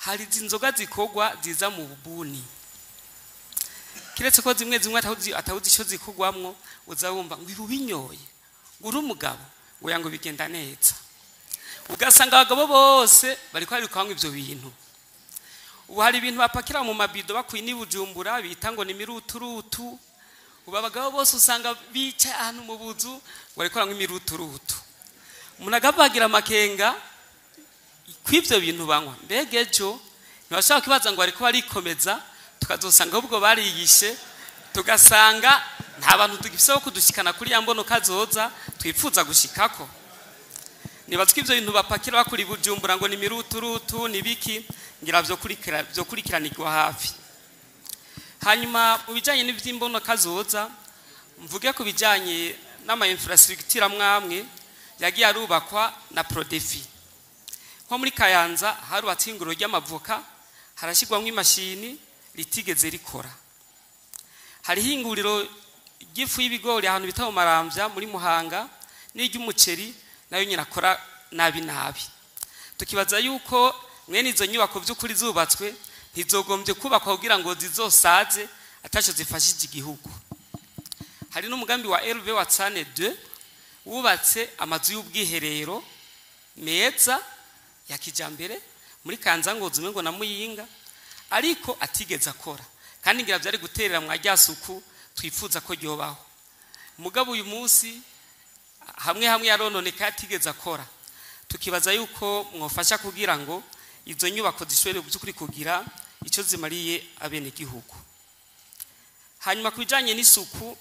hari inzoga zikogwa ziza mu bubuni kiretse ko zimwe atawuzi ico zikogwamwo uzawumva ngo ibubinyoye uri umugabo ngo yango bigenda neza ugasanga abagabo bose bari kwari kwanywa ivyo bintu ubu hari ibintu bapakira mu mabido bakwini Bujumbura bita ngo ni miruturutu ubu abagabo bose usanga bica ahantu mu buzu bari kwanywa imiruturutu umuntu agabagira amakenga kw'ivyo bintu banywa mbega ejo ntibashaka kibaza ngo ariko barikomeza tukazosanga ubwo bariyishe tugasanga nta bantu tugifise bo kudushikana kuri ya mbono kazoza twifuza gushikako nibatswe ivyo bintu bapakira bakuri Bujumbura ngo ni miruturutu nibiki ngira byo kurikiranirwa hafi hanyuma mu bijanye n'ivyimbono kazoza mvuge ku bijanye n'ama infrastructure amwamwe yagiye arubakwa na Prodefi nko muri Kayanza harubatse ingoro ry'amavoka harashigwamwe imashini ritigeze rikora hari hinguriro gifu y'ibigori ahantu bita mu Maramvya muri Muhanga n'iry'umuceri nayo nyina akora nabi tukibaza yuko mwene izo nyubako by'ukuri zubatswe ntizogombye kubakwa kugira ngo zizosaze ataco zifashije igihugu hari n'umugambi wa LV wa Tsane 2 wubatse amazu y'ubwiherero meza ya kijambere muri Kanzangozi ngo na Muyinga ariko atigeze akora kandi ngira byari guterera mu ajyasuku twifuza ko ryobaho mugabo uyu munsi hamwe yarononeka atigeze akora tukibaza yuko mwofasha kugira ngo izo nyubako zishobore by'ukuri kugira ico zimariye abene gihugu hanyuma kubijanye n'isuku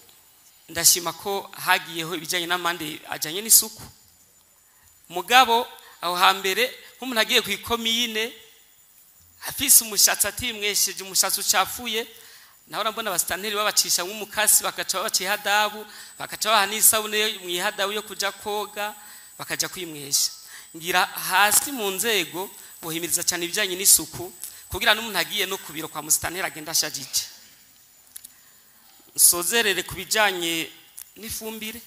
ndashima ko hagiyeho ibijanye n'amande ajanye n'isuku mugabo aho hambere nk'umuntu agiye ku ikomine afise umushatsi atimwesheje umushatsi ucafuye naho mbona abastanteri babacisha nk'umukasi bakaca babaciye hadabu bakaca baha n'isabune mu ihadabu yo kuja koga bakaja kwimwesha ngira hasi mu nzego bohimiriza cyane ibijanye n'isuku kugira n'umuntu agiye no kubiro kwa mustanteri agenda ashajije sozerere kubijanye n'ifumbire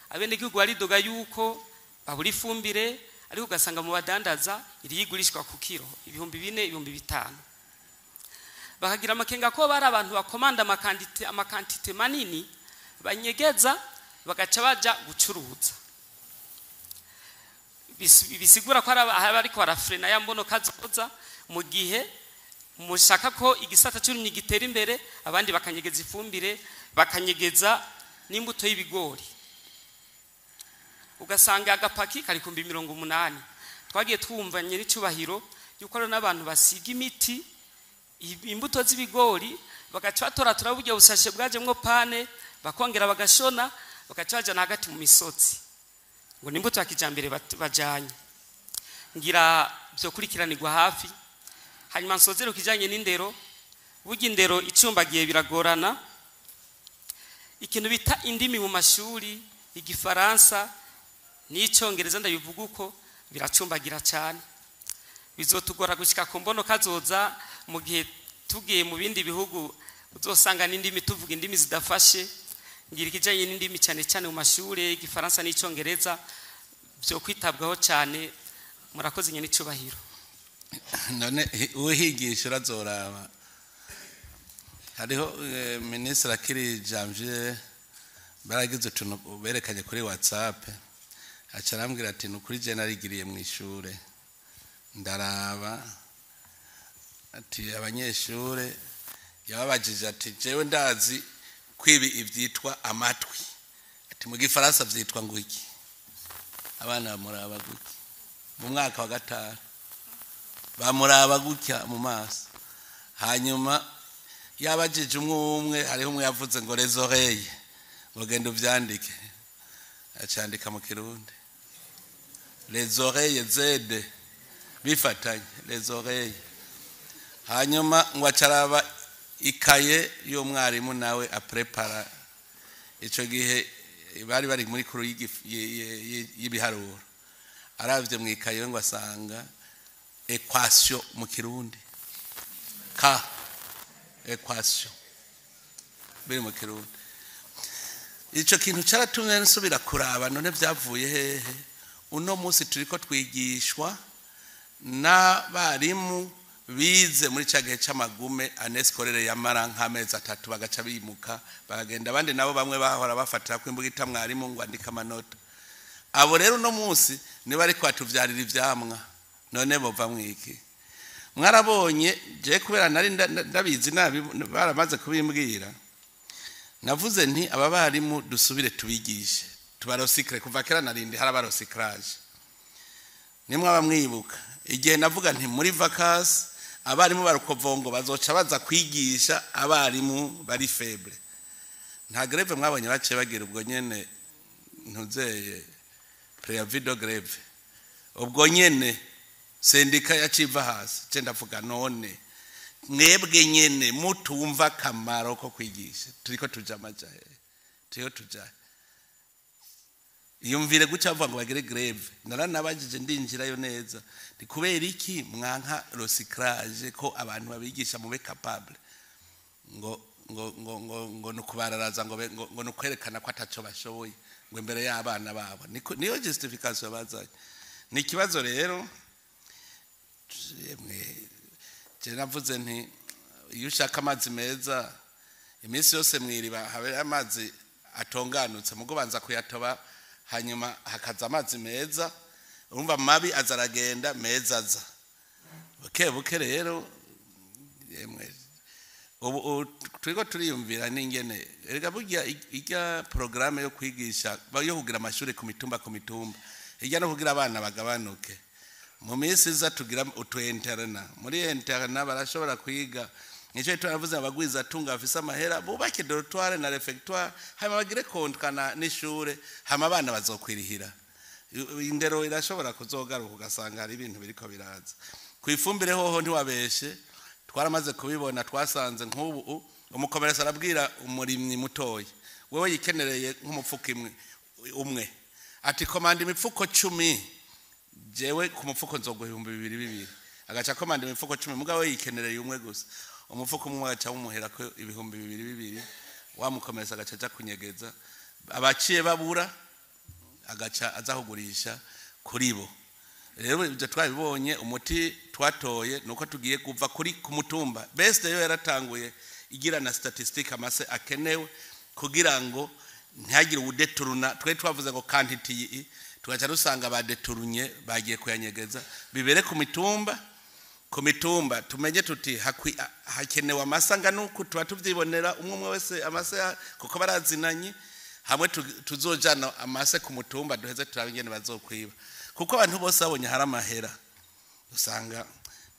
abene gihugu baridoga yuko baburi ifumbire ariko ugasanga mu badandaza iri yigurishwa ku kiro 4,000 5,000 bakagira amakenga ko bari abantu bakomanda amakantite manini banyegeza bagaca baja gucuruza bisigura ko ariko barafrena ya mbono kazoza mu gihe mushaka ko igisata cy'urumyi gitera imbere abandi bakanyegeza ifumbire bakanyegeza n'imbuto y'ibigori ugasanga agapaki kari 180 twagiye twumvanye n'icubahiro yuko ari n'abantu basiga imiti imbuto z'ibigori bagaca batora buryo busashe bwajemwo pane bakongera bagashona bagaca baja hagati mu misotsi ngo nimbuto ya kijambere bajanye ngira byo kurikiranirwa hafi hanyuma nsozero kijanye n'indero burya indero icumbagiye biragorana ikintu bita indimi mu mashuri igifaransa n'icongereza ndabivuga uko biracumbagira cyane bizotugora gushika ku mbono kazoza mu gihe tugiye mu bindi bihugu uzosanga n'indimi tuvuga indimi zidafashe ngira ikijanye n'indimi cyane cyane mu mashure igifaransa n'icongereza byo kwitabwaho cyane murakoze nyene icubahiro none uhigisha urazoraba hariho ministre akiri Janvier baragize utuntu berekanye kuri WhatsApp acarambwira ati nukuri je narigiriye mu ishure ndaraba ati abanyeshure yababajije ati jewe ndazi kwibi ivyitwa amatwi ati mu gifaransa vyitwa ngwiki abana bamuraba guki mu mwaka wa gatanu bamuraba gutya mu maso hanyuma yabajije umwe hariho umwe yavuze ngo les oreilles bagenda uvyandike acandika mu kirundi les oreilles zede bifatanye les oreilles hanyuma ngo acaraba ikaye yo mwarimu nawe aprepara ico gihe bari muri kuru y'ibiharuro aravye mu ikaye ngo asanga equation mu kirundi ka equation biri mu kirundi ico kintu caratumye nsubira kuraba none vyavuye hehe uno munsi turiko twigishwa n'abarimu bize muri cya gihe cy'amagume aneskorere yamara nk'amezi 3 bagaca bimuka bagenda abandi nabo bamwe bahora bafatira ko imbugita mwarimu ngo andika amanota abo rero no munsi niba ari kwatuvyarira ivyamwa none bova mwiki mwarabonye je kubera nari ndabizi nabi baramaze kubimbwira navuze nti aba barimu dusubire tubigishe tubarosikre kuva kera narindi harabarosikراje nimwe abamwibuka igihe navuga nti muri vacances abarimu barukovongo bazoca baza kwigisha abarimu bari faible nta greve mwabonye bace bagira ubwo nyene ntuzeye préavis de grève ubwo nyene sendika yaciva hasi je ndavuga none mwebwe nyene mutumva kamaro ko kwigisha turiko tuja majahe tiyo tuja iyumvire guca bavuga ngo bagire grève naranabajije ndinjirayo neza ndi kubera iki mwanka recyclage ko abantu babigisha mube capable ngo nukubararaza ngo nukwerekana ko ataco bashoboye ngo imbere y'abana babo niyo justification bazanye ni kibazo rero je navuze nti iyo ushaka amazi meza iminsi yose mwiriba habe amazi atonganutse mugo banza kuyatoba hanyuma hakaza amazi meza urumva mabi azaragenda meza aza buke rero yemwe ubu turiko turiyumvira n'ingene erega burya ijya programme yo kwigisha yo kugira amashuri ku mitumba ijya no kugira abana bagabanuke mu minsi iza tugira utuenterna muri interna barashobora kwiga nico turavuze abagwiza tunga afisa amahera bubake dortoir na refectoire hama bagire kontkana n'ishure hama abana bazokwirihira indero irashobora kuzogaruka ugasanga hari ibintu biriko biraza kwifumbire hoho ntiwabeshe twaramaze kubibona twasanze nk'ubu umukomeresa arabwira umurimyi mutoyi wewe yikenereye nk'umufuko umwe ati komanda imifuko 10 jewe ku mufuko nzogo 2,200 agaca komanda imifuko 10 mugabo yikenereye umwe gusa umufuko umwe agaca umuhera ko 2,200 wamukomeresa agaca kunyegeza abaciye babura agaca azahugurisha kuri bo rero ibyo twabibonye umuti twatoye nuko tugiye kuva kuri ku mutumba best yo yaratanguye igira na statistique amase akenewe kugira ngo ntihagire udeturuna twe twavuze ngo quantity tugaca rusanga badeturunye bagiye kuyanyegeza bibere ku mitumba tumenye tuti hakenewe amasanga nuko tuba tuvyibonera umwe wese amase kuko barazinanye hamwe tuzojana amase ku mutumba duheze turabingene bazokwiba kuko abantu bose babonye hari amahera usanga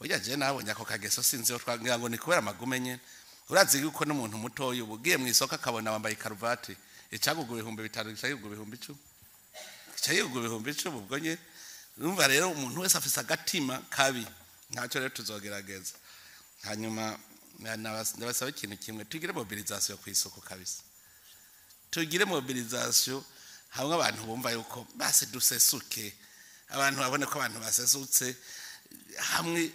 burya je nabonye ako kageso sinzi yo twagira ngo ni kubera amagume nyene urazi yuko n'umuntu mutoyi ubugiye mu isoko akabona wambaye karuvati icagugwa 5,000 icagugwa 10,000 icagugwa 10,000 ubwo nye urumva rero umuntu wese afise agatima kabi ntacyo rero tuzogerageza hanyuma ndabasaba ikintu kimwe tugire mobilisation ku isoko kabisa tugire mobilisation hamwe abantu bumva yuko base dusesuke abantu babone ko abantu basesutse hamwe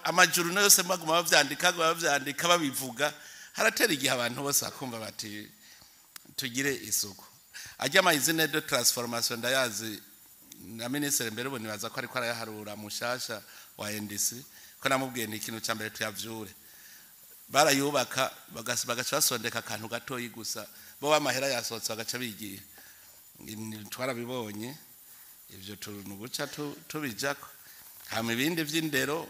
amajuru yose maguma bavyandika babivuga haratera igihe abantu bose akumva bati tugire isuku ajya amazina de transformation ndayazi na ministre mbere bo nibaza ko ariko arayaharura mushasha wa NDC ko namubwiye ni ikintu cya mbere tuyavyure barayubaka bagaca basondeka akantu gatoyi gusa bo bamahera yasohotse bagaca bigiye twarabibonye ivyo tunuguca tubijako hama ibindi vy'indero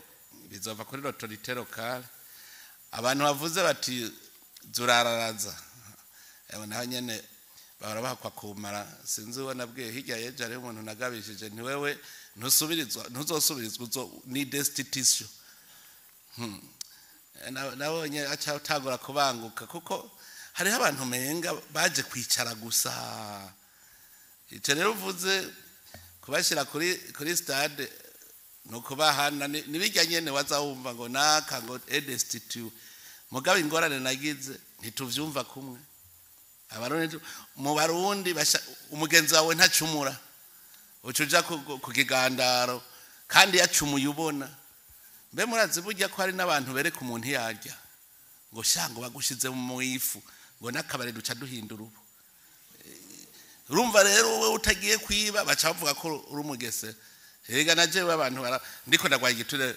bizova kuri l'autorité locale abantu bavuze bati zurararaza naho nyene bahora bahakwa kumara sinzi we nabwiye hirya yeje ari umuntu nagabishije ni wewe ntuzosubirizwa ni destitution nabonye acha utagora kubanguka kuko hari abantu menga baje kwicara gusa icyo rero uvuze kubashira kuri stade nuko bahana nibijya nyene wazawumva ngo naka ngo destitute mugabe ingorane nagize ntituvyumva kumwe abarundi mu barundi umugenzi wawe ntacumura ucuja ku kigandaro kandi yacumuye ubona mbe murazi burya ko hari n'abantu bereka umuntu yarya ngo shango bagushize mu ifu ngo nakabare duca duhindura ubu urumva rero wowe utagiye kwiba baca bavuga ko uri umugese Ega najewe abantu ndiko ndagwaye igiturire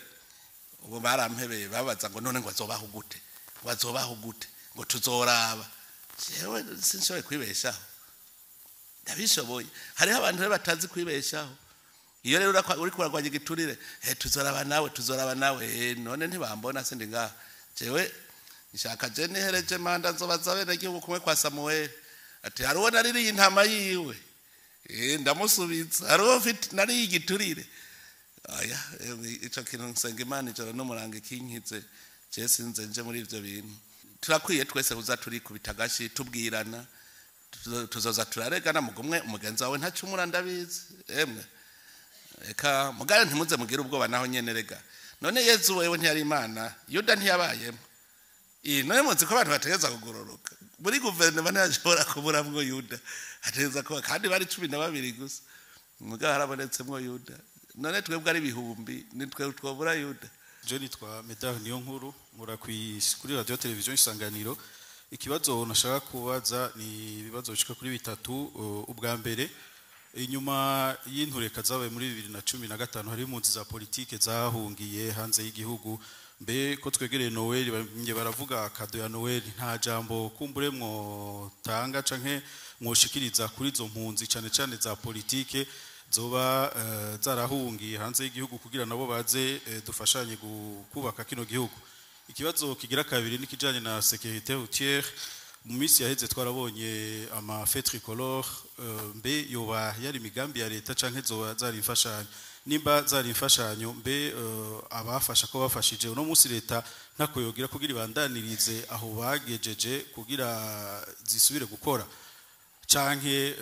ubu barampebeye babaza ngo none ngo azobaho gute ngo tuzoraba jewe sinshoboye kwibeshaho ndabishoboye hariho abantu batazi kwibeshaho iyo rero uri kuragwaye igiturire tuzoraba nawe none ntibambona sindi ngaha jewe nshaka je nihereje manda nzobaza bene gihugu kumwe kwa Samuel ati hariho nariri intama yiwe ndamusubiza hariho fit nari igiturire aya ico kintu nsenga Imana ijoro n'umurange kinkize je sinze nje muri ivyo bintu turakwiye twese kuza turi kubitagashi tubwirana tuzoza turaregana mugumwe umugenzi wawe ntacumura ndabizi emwe eka mugare ntimuze mugira ubwoba naho nyene rega none Yezu wewe ntiyari Imana Yuda ntiyabayemo none muzi ko abantu bategeza kugororoka muri guverinoma ntashobora kuburamwo Yuda ategeza ko kandi bari 12 gusa mugare harabonetsemwo Yuda none twebwe ari bihumbi nitwe twobura Yuda je nitwa Medard Niyonkuru mura kuri radio television Isanganiro ikibazo nashaka kubaza ni ibibazo bishika kuri bitatu ubwa mbere inyuma y'intureka zabaye muri 2015 hari impunzi za politike zahungiye hanze y'igihugu mbe ko twegereye Noel bamye baravuga kado ya Noel nta jambo kumburemwo tanga canke mwoshikiriza kuri izo mpunzi cyane za politike zoba zarahungiye hanze y'igihugu kugira nabo baze dufashanye kubaka kino gihugu ikibazo kigira kabiri nikijanye na sécurité routière mu minsi yaheze twarabonye ama fête tricolore mbe yoba yari migambi ya leta canke zoba zari imfashanyo nimba zari imfashanyo mbe abafasha ko bafashije uno munsi leta ntako yogira kugira ibandanirize aho bagejeje kugira zisubire gukora canke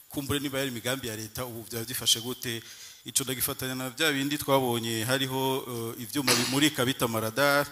kumbure niba yari migambi ya leta ubu byadifashe gute ico ndagifatanya na bya bindi twabonye hariho ivyuma bimurika bita maradar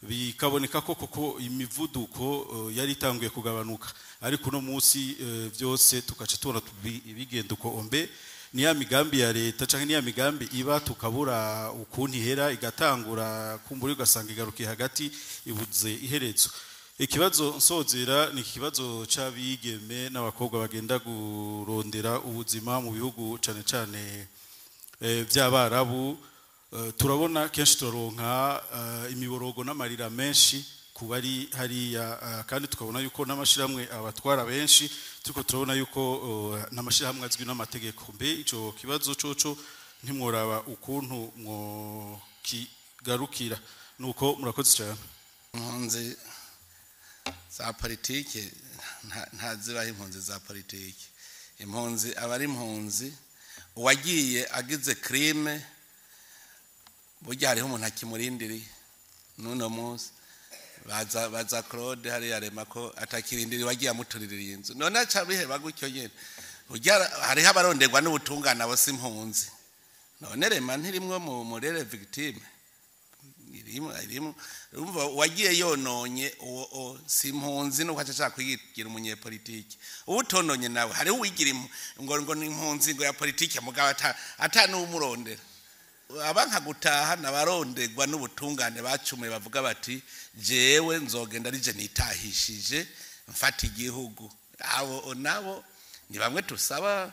bikaboneka koko imivuduko yari itanguye kugabanuka ariko no munsi byose tukaca tubona bigenda uko ombe ni ya migambi ya leta canke ni ya migambi iba tukabura ukuntu ihera igatangura kumbure ugasanga igarukiye hagati ibuze iherezo ikibazo nsozera ni ikibazo c'abigeme n'abakobwa bagenda kurondera ubuzima mu bihugu cane by'abarabu turabona kenshi turonka imiborogo n'amarira menshi kubari hariya kandi tukabona yuko n'amashiramwe abatwara benshi tuko turabona yuko n'amashiramwe azwi n'amategeko mbe ico kibazo coco ntimworaba ukuntu mwo kigarukira nuko murakoze cyane impunzi za politike ntazibaho impunzi za politike impunzi abari impunzi uwagiye agize crime burya hariho umuntu akimurindiriye nuno munsi baza Claude hari yarema ko atakirindiriye wagiye amuturirira inzu none aca biheba gutyo nyene burya hariho abaronderwa n'ubutungane abo si impunzi none rema ntirimwo mu murere victime irimo urumva wagiye yononye si impunzi nuko aca kwigira umunyepolitike ubutononye nawe hariho uwigira ngo ni impunzi ngo ya politike mugabo n'umurondera abanka gutaha nabarondegwa n'ubutungane bacume bavuga bati jewe nzogenda rije nitahishije mfata igihugu abo nabo ni bamwe tusaba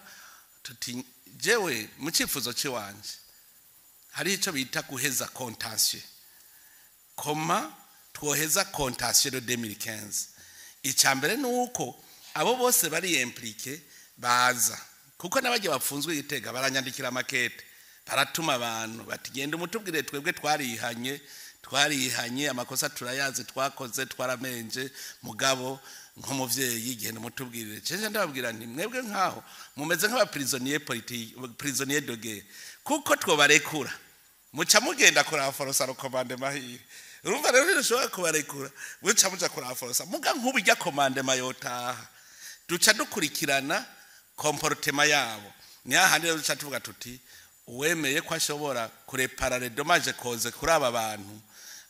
tuti jewe mu cifuzo ciwanje hari ico bita guheza contentieux koma twoheza contentieux de 2015 icambere nuko abo bose bari impliqué baza kuko nabaje bapfunzwe Gitega baranyandikira makete baratuma abantu batigenda umutubwire twebwe twarihanye amakosa turayazi twakoze twaramenje mugabo nk'umuvyeyi igenda umutubwirire cenge ndababwira nti mwebwe nkaho mumeze nk'aba prisonnier de guerre kuko twobarekura muca mugenda kora forosa recommande mahire urumva rero nishobora kubarekura muca muja kora forosa muga nk'ubujya commande mayotaha duca dukurikirana comportement yabo ni ahandi rero duca tuvuga tuti uwemeye ko ashobora kurepara les dommages cause kuri aba bantu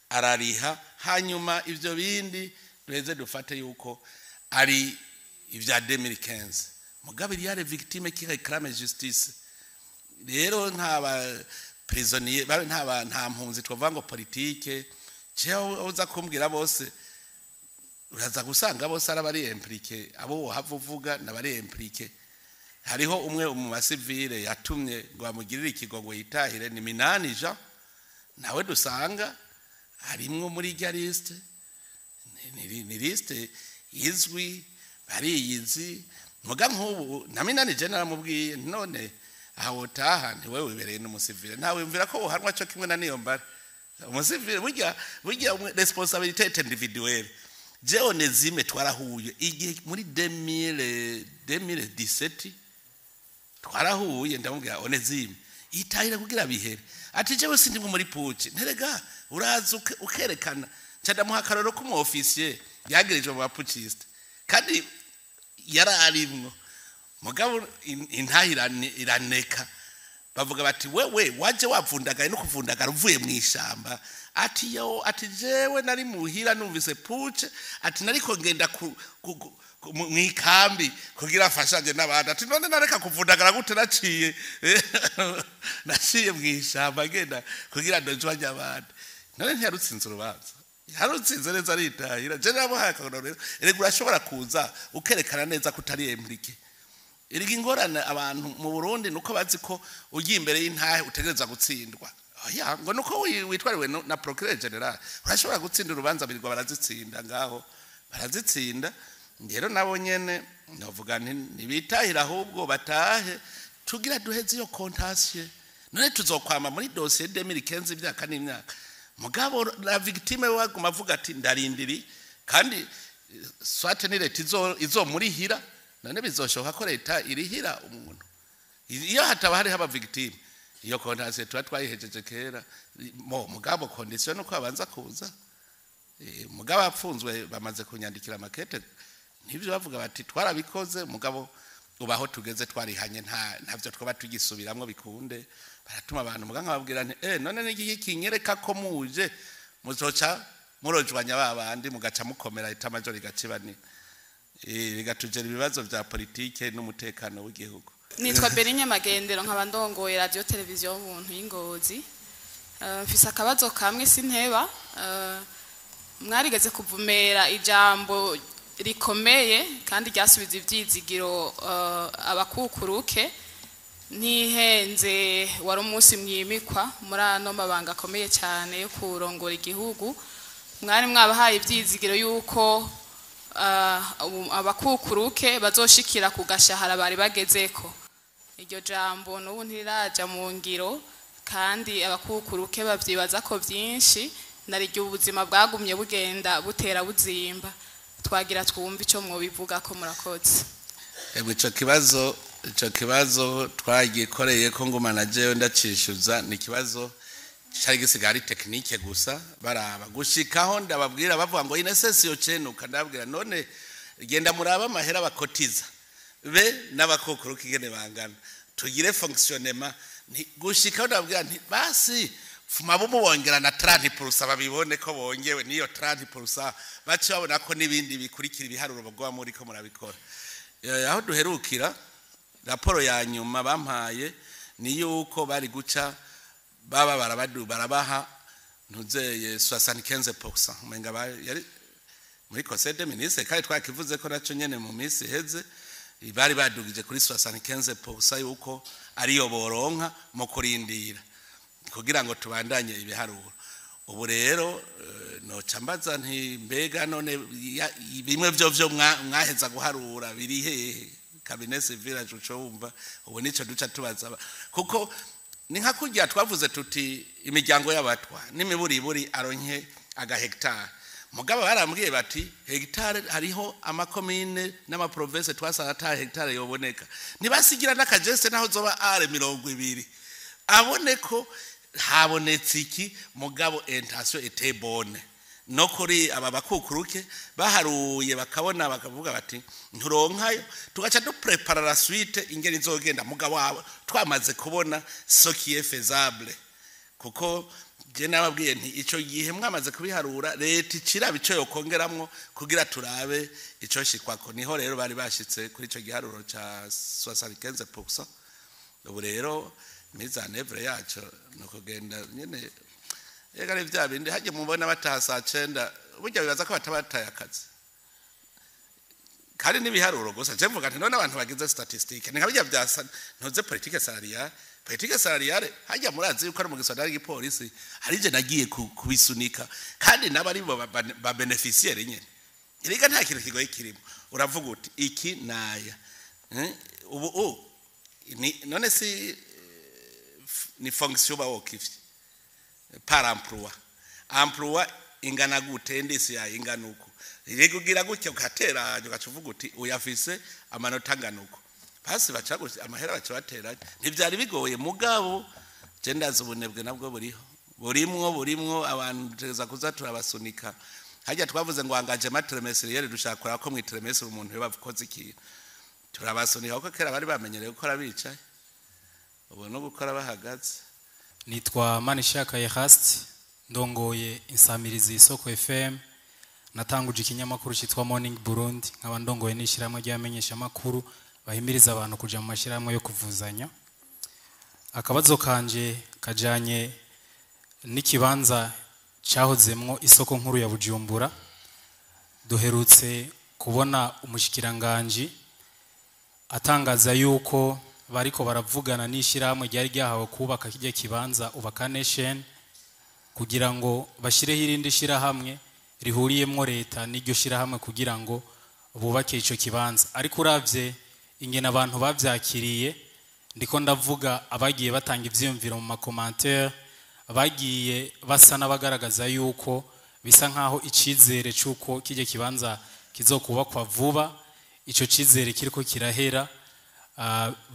arariha hanyuma ivyo bindi duheze dufate yuko ari ivya 2015 mugabo il y a les victimes qui réclament justice rero nk'aba prisonnier nta mpunzi twavuga ngo politique cyo uza kumbwira bose uraza gusanga bose arabari impliqué abo havuvuga nabari impliqué hariho umwe mu basivile yatumye ngo bamugirire ikigongo yitahire ni Minani Jean nawe dusanga harimwo muri rya liste ni liste izwi bariyizi muga nk'ubu na Minani Jean naramubwiye none aho taha ni wewe wibereye n'umusivile ntawe mvira ko uhanwa cyo kimwe na niyo mbara umusivile burya responsabilité individuelle je Onezime twarahuye igihe muri 2017 twarahuye ndamubwira Onezime itahira kugira bihere ati jewe sindi muri puci nterega uraza ukerekana cyadamuha akaroro ku mu officier yagirijwe mu bapuciste kandi yararimwo mugabo intahira iraneka bavuga bati wewe waje wavundagaye no kuvundagara uvuye mu ishamba ati yo ati jewe nari muhira numvise puce ati nariko ngenda mu ikambi kugira afashanje n'abandi ati none nareka kuvundagara gute naciye mu ishamba ngenda kugira ndojwanye abandi none ntiyarutsinze urubanza yarutsinze neza aritahira je nabo hakarorero erega urashobora kuza ukerekana neza kutari implike irigi ingorane abantu mu Burundi nuko bazi ko ugiye imbere y'intahe utegereza gutsindwa oya ngo nuko witwariwe na procureur general urashobora gutsinda urubanza birirwa barazitsinda ngaho barazitsinda rero nabo nyene navuga ntibitahira ahubwo batahe tugira duheze iyo contagion none tuzokwama muri dossier 2015 byaka n'imyaka mugabo la victime waguma avuga ati ndarindiri kandi swate ni leta izo muri hira none bizoshoka ko leta irihira umuntu iyo hataba hari haba victime iyo contagion twayihejeje kera mugabo condition uko abanza kuza mugabo apfunzwe bamaze kunyandikira makete nivyo bavuga bati twarabikoze mugabo ubaho tugeze twarihanye ntavyo twaba tugisubiramwo bikunde baratuma abantu muganga babwira nti none n'iki kinyereka ko muje muzoca murojwanya babandi mugaca mukomera itamajoro igacibani bigatujera ibibazo vya politike n'umutekano w'igihugu. Nitwa Berinya Magendero nk'abandongoye radio televiziyo y'ubuntu y'Ingozi. Mfise akabazo kamwe sinteba mwarigeze kuvumera ijambo rikomeye kandi ryasubiza ivyizigiro abakukuruke ntihenze wari umunsi mwimikwa muri ano mabanga akomeye cyane yo kurongora igihugu mwari mwabahaye ivyizigiro yuko abakukuruke bazoshikira ku gashahara bari bagezeko iryo jambo n'ubu ntiriraja mu ngiro kandi abakukuruke bavyibaza ko byinshi nariryo ubuzima bwagumye bugenda butera buzimba twagira twumva ico mwobivuga ko murakoze ico kibazo twagikoreye ko ngumana jewe ndacishuza ni kibazo cyari gisigari technique gusa baraba gushikaho ndababwira bavuga ngo inesesiyo cenuka ndabwira none genda muraba amahera bakotiza be n'abakokuru kigene bangana tugire fonctionnement gushikaho ndabwira nti basi fuma bumubongera na 30% babibone ko bongewe niyo 30% bace babona ko nibindi bikurikira ibiharuro bagwa muri ko murabikora aho duherukira raporo ya nyuma bampaye ni yuko bari guca baba barabaha ntuzeye 75% umenga yari muri conseil des ministres kandi twakivuze ko naco nyene mu minsi heze bari badugije kuri 75% yuko ariyo boronka mu kurindira kugira ngo tubandanye ibiharuro ubu rero no cambaza nti mbega none bimwe byo mwaheza guharura biri hehe cabinet civil acuco wumva ubu nico duca tubaza kuko ni nka kujya twavuze tuti imiryango y'abatwa n'imiburiburi aronke aga hectare mugabo barambwiye bati hectare hariho amakomine n'amaprovince twasanga ata hectare yoboneka nibasigira n'akageste naho zoba are 20 abone ko habonetse iki mugabo intention était bonne no kuri aba bakukuruke baharuye bakabona bakavuga bati nturonkayo tugaca du prepare la suite ingeri zogenda mugabo wabo twamaze kubona ce qui est faisable kuko je nababwiye nti ico gihe mwamaze kubiharura leta icira bico yokongeramwo kugira turabe ico shikwako niho rero bari bashitse kuri ico giharuro ca 75%. ubu rero miza nevre yacu no kugenda nyene yegare vya bindi haje mubona bataha saa 9 burya bibaza ko batabataye akazi kandi n'ibiharuro gusa je mvuga nti none abantu bagize statistique ni nkabijya bya ntoze politique salariale hajya murazi yuko ari mu gisonga y'igipolisi harije nagiye kubisunika kandi nabari ba beneficiaire nyene iriga nta kintu kigoye kirimo uravuga uti iki naya ubu none si ni fonction ba okifye par emploi ingana gute ndisi ya inganuko irigugira gutyo ukatera ugacuvuga uti uyafise amanota nganuko basi bacaguze amahera bacabatera ntivyari bigoye mugabo je ndazi ubunebwe nabwo burimwo abantu teza kuzatura abasunika hajya twavuze ngo angaje matremestriel dushakora ko mwitremestriel umuntu yabavukoze ikintu turabasunika uko kera bari bamenyereye gukora bicaye ubu no gukora bahagaze. Nitwa Manishaka Yehast ndongoye insamirizi Isoko FM natanguje ikinyamakuru cyitwa Morning Burundi nkaba ndongoye nishiramwe ryamenyesha makuru bahimiriza abantu kuja mu mashiramwe yo kuvuzanya. Akabazo kanje kajanye n'ikibanza cyahozemwo isoko nkuru ya Bujumbura duherutse kubona umushikiranganje atangaza yuko bariko baravugana n'ishiramwe ryari ryahawe kubaka kijye kibanza Ubaka Nation kugira ngo bashireho irindi shirahamwe rihuriyemwo leta n'iryo shirahamwe kugira ngo bubake ico kibanza. Ariko uravye ingene abantu bavyakiriye ndiko ndavuga abagiye batanga ivyiyumviro mu commentaire bagiye basa nabagaragaza yuko bisa nkaho icizere cyuko kijye kibanza kizokubakwa vuba ico cizere kiriko kirahera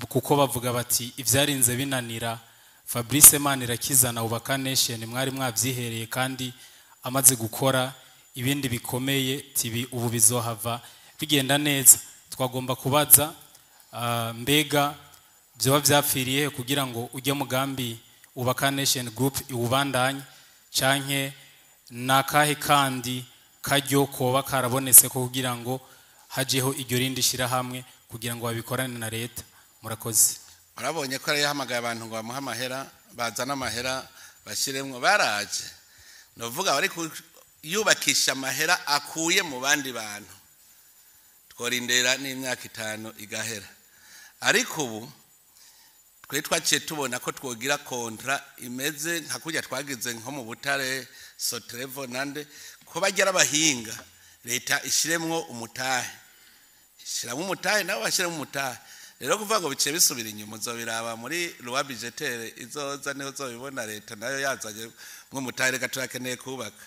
kuko bavuga bati ivyarinze binanira Fabrice Manirakiza na Ubaka Nation mwari mwavyihereye kandi amaze gukora ibindi bikomeye tibi ubu bizohava bigenda neza. Twagomba kubaza mbega byo byapfiriye kugira ngo ujye mugambi Ubaka Nation Group iwubandanye canke nakahe kandi kajyo koba karabonetse ko kugira ngo hajeho iryo rindi shira hamwe kugira ngo babikorane na leta. Murakoze. Urabonye ko yahamagaye abantu ngo bamuha amahera bazana amahera bashiremwe baraje novuga bari yubakisha amahera akuye mu bandi bantu tworindera n'imyaka 5 igahera. Ariko ubu twe twaciye tubona ko twogira kontra imeze nka kujya twagize nko mu Butare Sotrevo nande ko bagira abahinga leta ishiremwo umutahe ishiramo umutahe nabo bashiremo umutahe rero kuvuga ngo bice bisubira inyuma uzobiraba muri loi budgetaire izoza neho zobibona leta nayo yazanye mwe mutahe reka turakeneye kubaka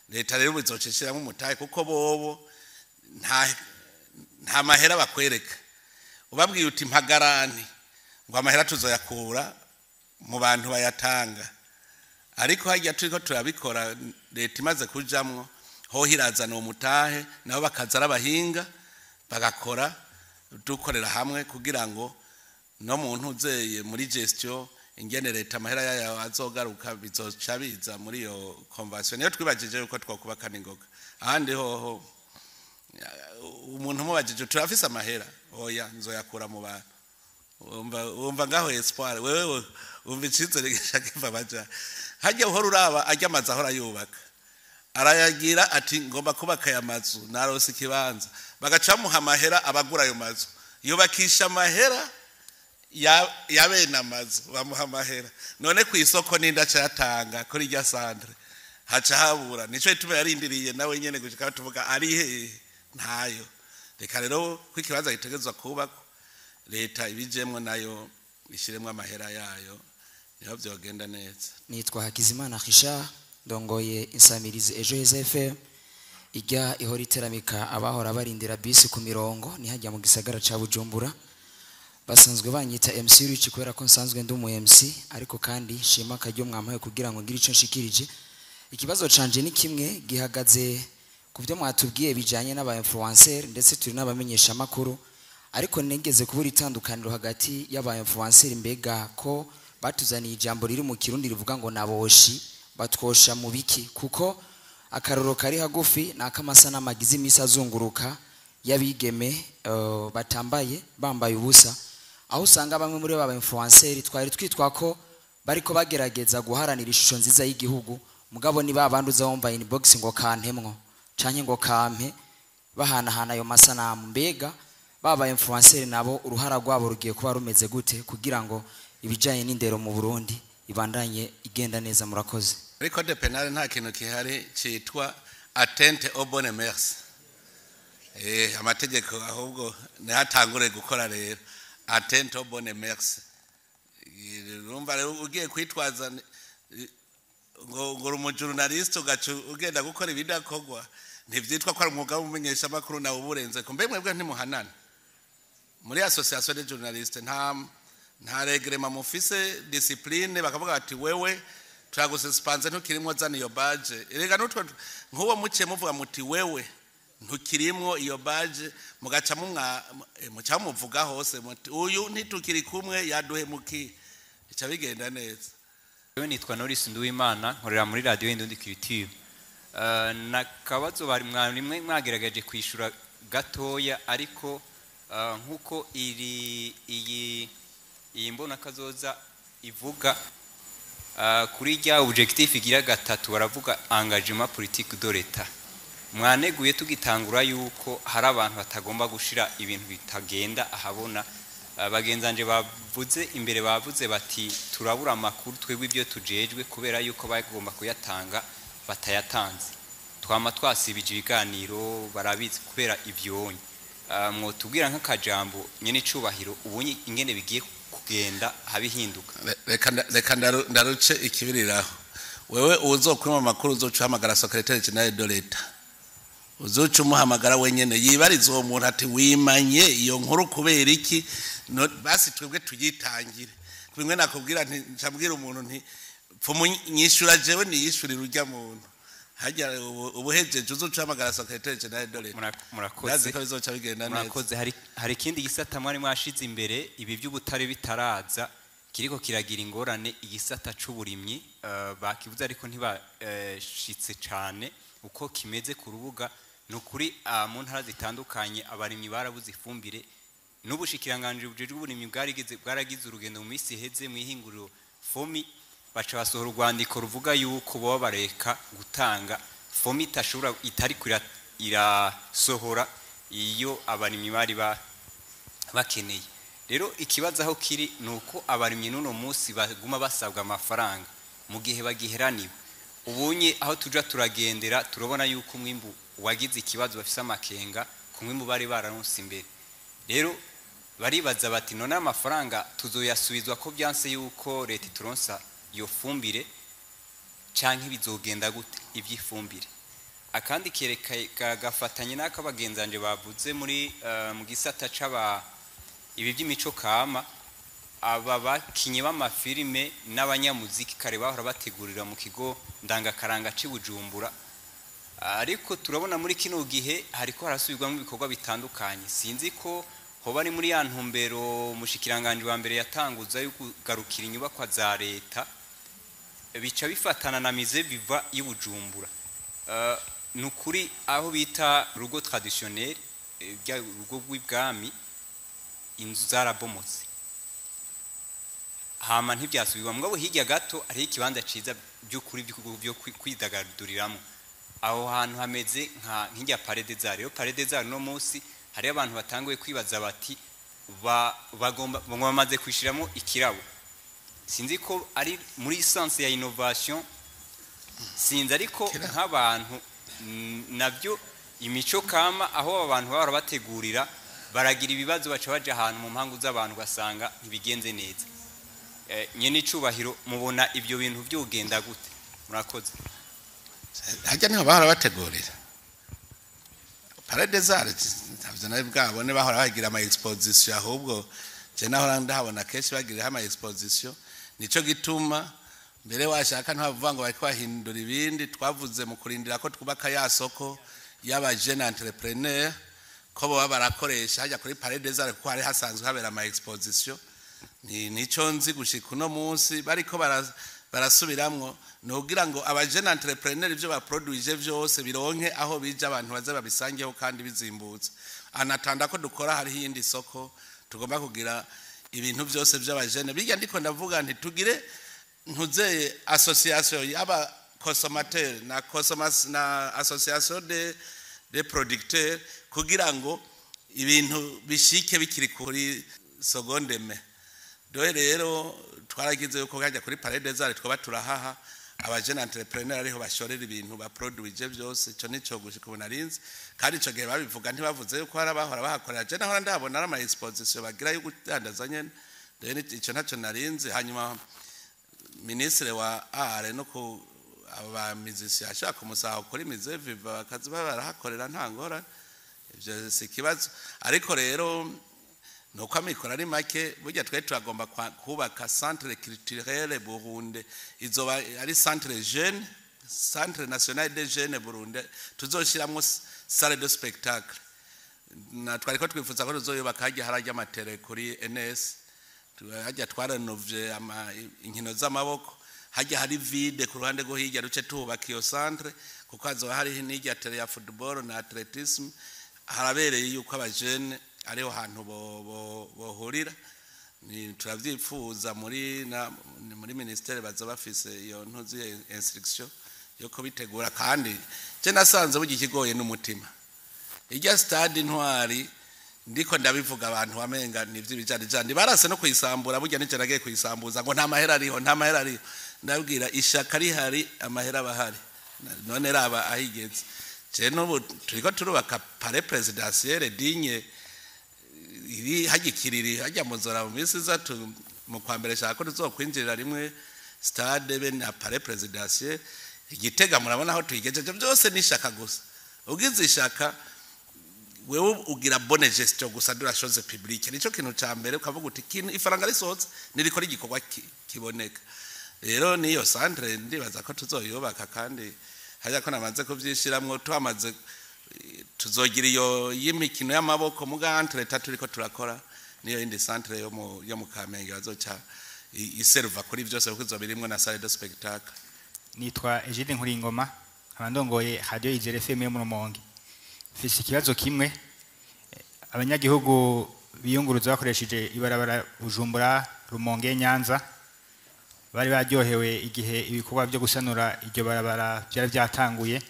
leta rero bizocishiramo umutahe kuko bobo nta mahera bakwereka ubabwiye uti mpagarani ngo amahera tuzoyakura mu bantu bayatanga. Ariko hajya turiko turabikora leta imaze kujamwo ho hirazana umutahe nabo bakazara abahinga bagakora dukorera hamwe kugira ngo no muntu uzeye muri gestion ingene leta amahera yayo azogaruka bizoca biza muri yo convention yo twibagije yuko twakubaka n'ingoga ahandi hoho umuntu mubajije turafise amahera oya nzoyakura mu bantu umva ngaho espoir wewe umva icizere gishaka baja hajya uhora uraba ajya amazi ahora yubaka arayagira ati ngomba kubaka ya mazu narose kibanza bagacamuha amahera abagura ayo mazu yubakisha amahera ya bene amazu bamuha amahera none ku isoko ninda cyatanga kuri rya centre haca habura nico itume yarindiriye nawe nyene gushika tuvuga ari he ntayo reka rero ku kibanza gitegezwa kubako leta ibijemwe nayo ishiremwe amahera yayo niho byogenda neza. Nitwa Hakizimana Richard ndongoye insamirizi Ejo Heza FM ijya ihora iteramika abahora barindira bisi ku mirongo ni hajya mu gisagara ca Bujumbura basanzwe banyita MC Rich kwera ko nsanzwe ndi mu MC ariko kandi shima kajyo mwampaye kugira ngo ngire ico nshikirije. Ikibazo canje ni kimwe gihagaze kuvyo mwatubwiye bijanye n'aba influencer ndetse turi n'abamenyesha makuru ariko negeze kubura itandukaniro hagati y'aba influencer mbega ko batuzaniye ijambo riri mu Kirundi rivuga ngo naboshi batwosha mu biki kuko akaroro kari hagufi nakamasa n'amagize imisa azunguruka yabigeme batambaye bambaye ubusa aho usanga bamwe muri baba influencer twari twitwa ko bariko bagerageza guharanira ishusho nziza y'igihugu mugabo ni babanduza wumva inbox ngo kantemwo canke ngo kampe bahanahana ayo masanamu. Mbega baba influencer nabo uruhara rwabo rugiye kuba rumeze gute kugira ngo ibijanye n'indero mu Burundi ibandanye igenda neza? Murakoze. Muri code penal nta kintu kihari citwa atteinte aux bonnes mœurs. Amategeko ahubwo nihatangure gukora rero atteinte aux bonnes mœurs. Urumva rero ugiye kwitwaza ngo umujurnaliste ugenda gukora ibidakogwa ntivyitwa ko ari umwuga w'umumenyesha makuru na uburenze ko mbemwe ntimuhanana. Muri association de journalistes nta regrema mufise discipline bakavuga ati wewe turagususpense ntukirimwo zana iyo badge. Erega nutwo nkuwo muke muvuga muti wewe ntukirimwo iyo badge mugaca muca muvuga hose muti uyu ntitukiri kumwe yaduhemuki ica bigenda neza. Yo nitwa Norris Nduwimana nkorera muri radio Indundi Culture. Nakabazo bari mwarimwe mwagerageje kwishura gatoya ariko nkuko iyi mbona kazoza ivuga kuri rya objectif igira gatatu baravuga engagement politique de l'État. Mwaneguye tugitangura yuko hari abantu batagomba gushira ibintu bitagenda ahabona. Bagenzanje bavuze imbere bavuze bati turabura amakuru twebwe ibyo tujejwe kubera yuko bagomba kuyatanga batayatanze. Twama twasibije ibiganiro barabizi kubera ivyonye. Mwotubwira nk'akajambo nyene icubahiro ubunye ingene bigiye kugenda habihinduka. Reka ndaruce ikibiriraho. Wewe uzokwima amakuru uzocuhamagara secrétaire général de l'État. Uzocuhamagara wenyene yibariza uwo muntu ati wimanye iyo nkuru kubera iki basi twebwe tuyitangire. Kwimwe nakubwira nti ncabwira umuntu nti nyishura jewe niyishurira urya muntu. Hajya ubuhejeje uzocuhamagara secrétaire général de l'État. Murakoze ko bizoca bigenda neza. Murakoze hari ikindi gisata mwari mwashize imbere ibi by'ubutare bitaraza kiriko kiragira ingorane igisata c'uburimyi bakivuze ariko ntibashitse cane uko kimeze ku rubuga. Nukuri mu ntara zitandukanye abarimyi barabuze ifumbire n'ubushikiranganje bujejwe uburimyi bwaragize urugendo mu minsi heze mu ihinguriro fomi baca basohora urwandiko ruvuga yuko bo bareka gutanga fomi itari irasohora iyo abarimyi bari bakeneye. Rero ikibazo aho kiri nuko abarimyi n'uno munsi baguma basabwa amafaranga mu gihe bagiheraniwe. Ubunye aho tuja turagendera turabona yuko umwimbu wagize ikibazo bafise amakenga ku mwimbu bari bararonse imbere. Rero baribaza bati none amafaranga tuzoyasubizwa ko byanse yuko leta turonsa iyo fumbire canke bizogenda gute ivyifumbire. Akandi kereka gafatanye n'akabagenzanje bavuze muri mu gisata c'aba ibi by'imico kama aba bakinye b'amafilime n'abanyamuziki kare bahora bategurira mu kigo ndangakaranga c'Ibujumbura. Ariko turabona muri kino gihe hariko harasubirwamo ibikorwa bitandukanye. Sinzi ko hoba ari muri ya ntumbero mushikiranganje wa mbere yatanguza yo kugarukira inyubakwa za leta bica bifatana na mize biva y'Ibujumbura. Nukuri aho bita rugo traditionnel bya rugo rw'ibwami inzu zarabomotse hama ntibyasubirwa mugabo hirya gato ari ikibanza ciza by'ukuri byo kwidagaduriramo. Aho hantu hameze nk'ijya Palais des Arts. Rero Palais des Arts no munsi hari abantu batanguye kwibaza bati bagomba bamaze kwishiramo ikirabo. Sinzi ko ari muri essence ya innovation sinzi ariko nk'abantu nabyo imico kama aho abantu bahora bategurira baragira ibibazo baca baje ahantu mu mpangu z'abantu basanga ntibigenze neza. Nyene icubahiro mubona ibyo bintu byogenda gute? Murakoze. Hajya niho bahora bategurira Palais des Arts ntabyo nawe bwabone bahora bagira ama exposition ahubwo je naho ndahabona kenshi bagira ama exposition. Nico gituma mbere washaka ntavuga ngo bariko bahindura ibindi twavuze mu kurindira ko twubaka ya soko y'aba jeune entrepreneur ko bo barakoresha hajya kuri Palais des Arts ko hari hasanzwe habera ama exposition. Nico nzi gushika uno munsi bariko barasubiramwo nogira ngo aba jeune entrepreneur ivyo ba produce vyose bironke aho bije abantu baze babisangeho kandi bizimbutse. Anatanda ko dukora hari hindi soko tugomba kugira ibintu byose by'abajene bijya ndiko ndavuga nti tugire ntuzeye association y'aba consommateur na association de producteur kugira ngo ibintu bishike bikiri kuri seconde me doye rero twaragize yuko kajya kuri Palais des Arts twaba turahaha abajene entrepreneur ariho bashorera ibintu ba produit byose cyo nico gushika ubunarinzi kandi ico gihe babivuga ntibavuze yuko harabahora bahakorera je nahora ndabona ama exposition bagira yo gutandaza nyene rero ico ntaco narinzi hanyuma ministre wa are no ku aba musician ashaka umusaho kuri mize viva bakazi barahakorera ntangora ivyo sikibazo ariko rero nuko amikora ari make burya twe turagomba kubaka centre culturel Burundi izoba ari centre jeune centre national des jeunes Burundi tuzoshiramwo salle de spectacle na twariko twifuza ko tuzoyubaka hajya harajya amatere kuri NS hajya twaranovye inkino z'amaboko hajya hari vide ku ruhande go hirya ruce tubaka iyo centre kuko hazoba hari n'ijya tere ya football na athleticism harabereye yuko abajene ariho hantu bohurira ni turavyifuza muri ministere baza bafise iyo ntuzi instruction yo kubitegura kandi je nasanze bugi kigoye n'umutima irya stade Intwari ndiko ndabivuga abantu bamenga nivyo bijandi barase no kuyisambura burya nije nagiye kuyisambuza ngo nta mahera ariho ndabwira ishaka rihari amahera bahari none raba ahigeze je no turiko turubaka Palais Presidentiel digne iri hagikiriri hajya muzora mu minsi zatu mu kwambere shaka tuzokwinjirira rimwe stade be na Palais Presidentiel Igitega murabona aho tuyigejeje byose nishaka gusa ugize ishaka wewe ugira bonne gestion gusa de la chose publique nico kintu ca mbere ukavuga uti kintu ifaranga risohotse niriko rigikorwa kiboneka rero niyo centre ndibaza ko tuzoyubaka kandi hajya ko namaze kuvyishiramwo twamaze tuzogira iyo y'imikino y'amaboko mu gantre turiko turakora niyo indi centre yo mu Kamenge bazoca iserva kuri byose kuko izobirimwe na salle de spectacle. Nitwa Egide Nkuringoma abandongoye radio Izere FM yo mu Rumonge. Fisi kibazo kimwe abanyagihugu biyunguruza bakoresheje ibarabara Bujumbura Rumonge Nyanza bari baryohewe igihe ibikorwa byo gusanura iryo barabara byari byatanguye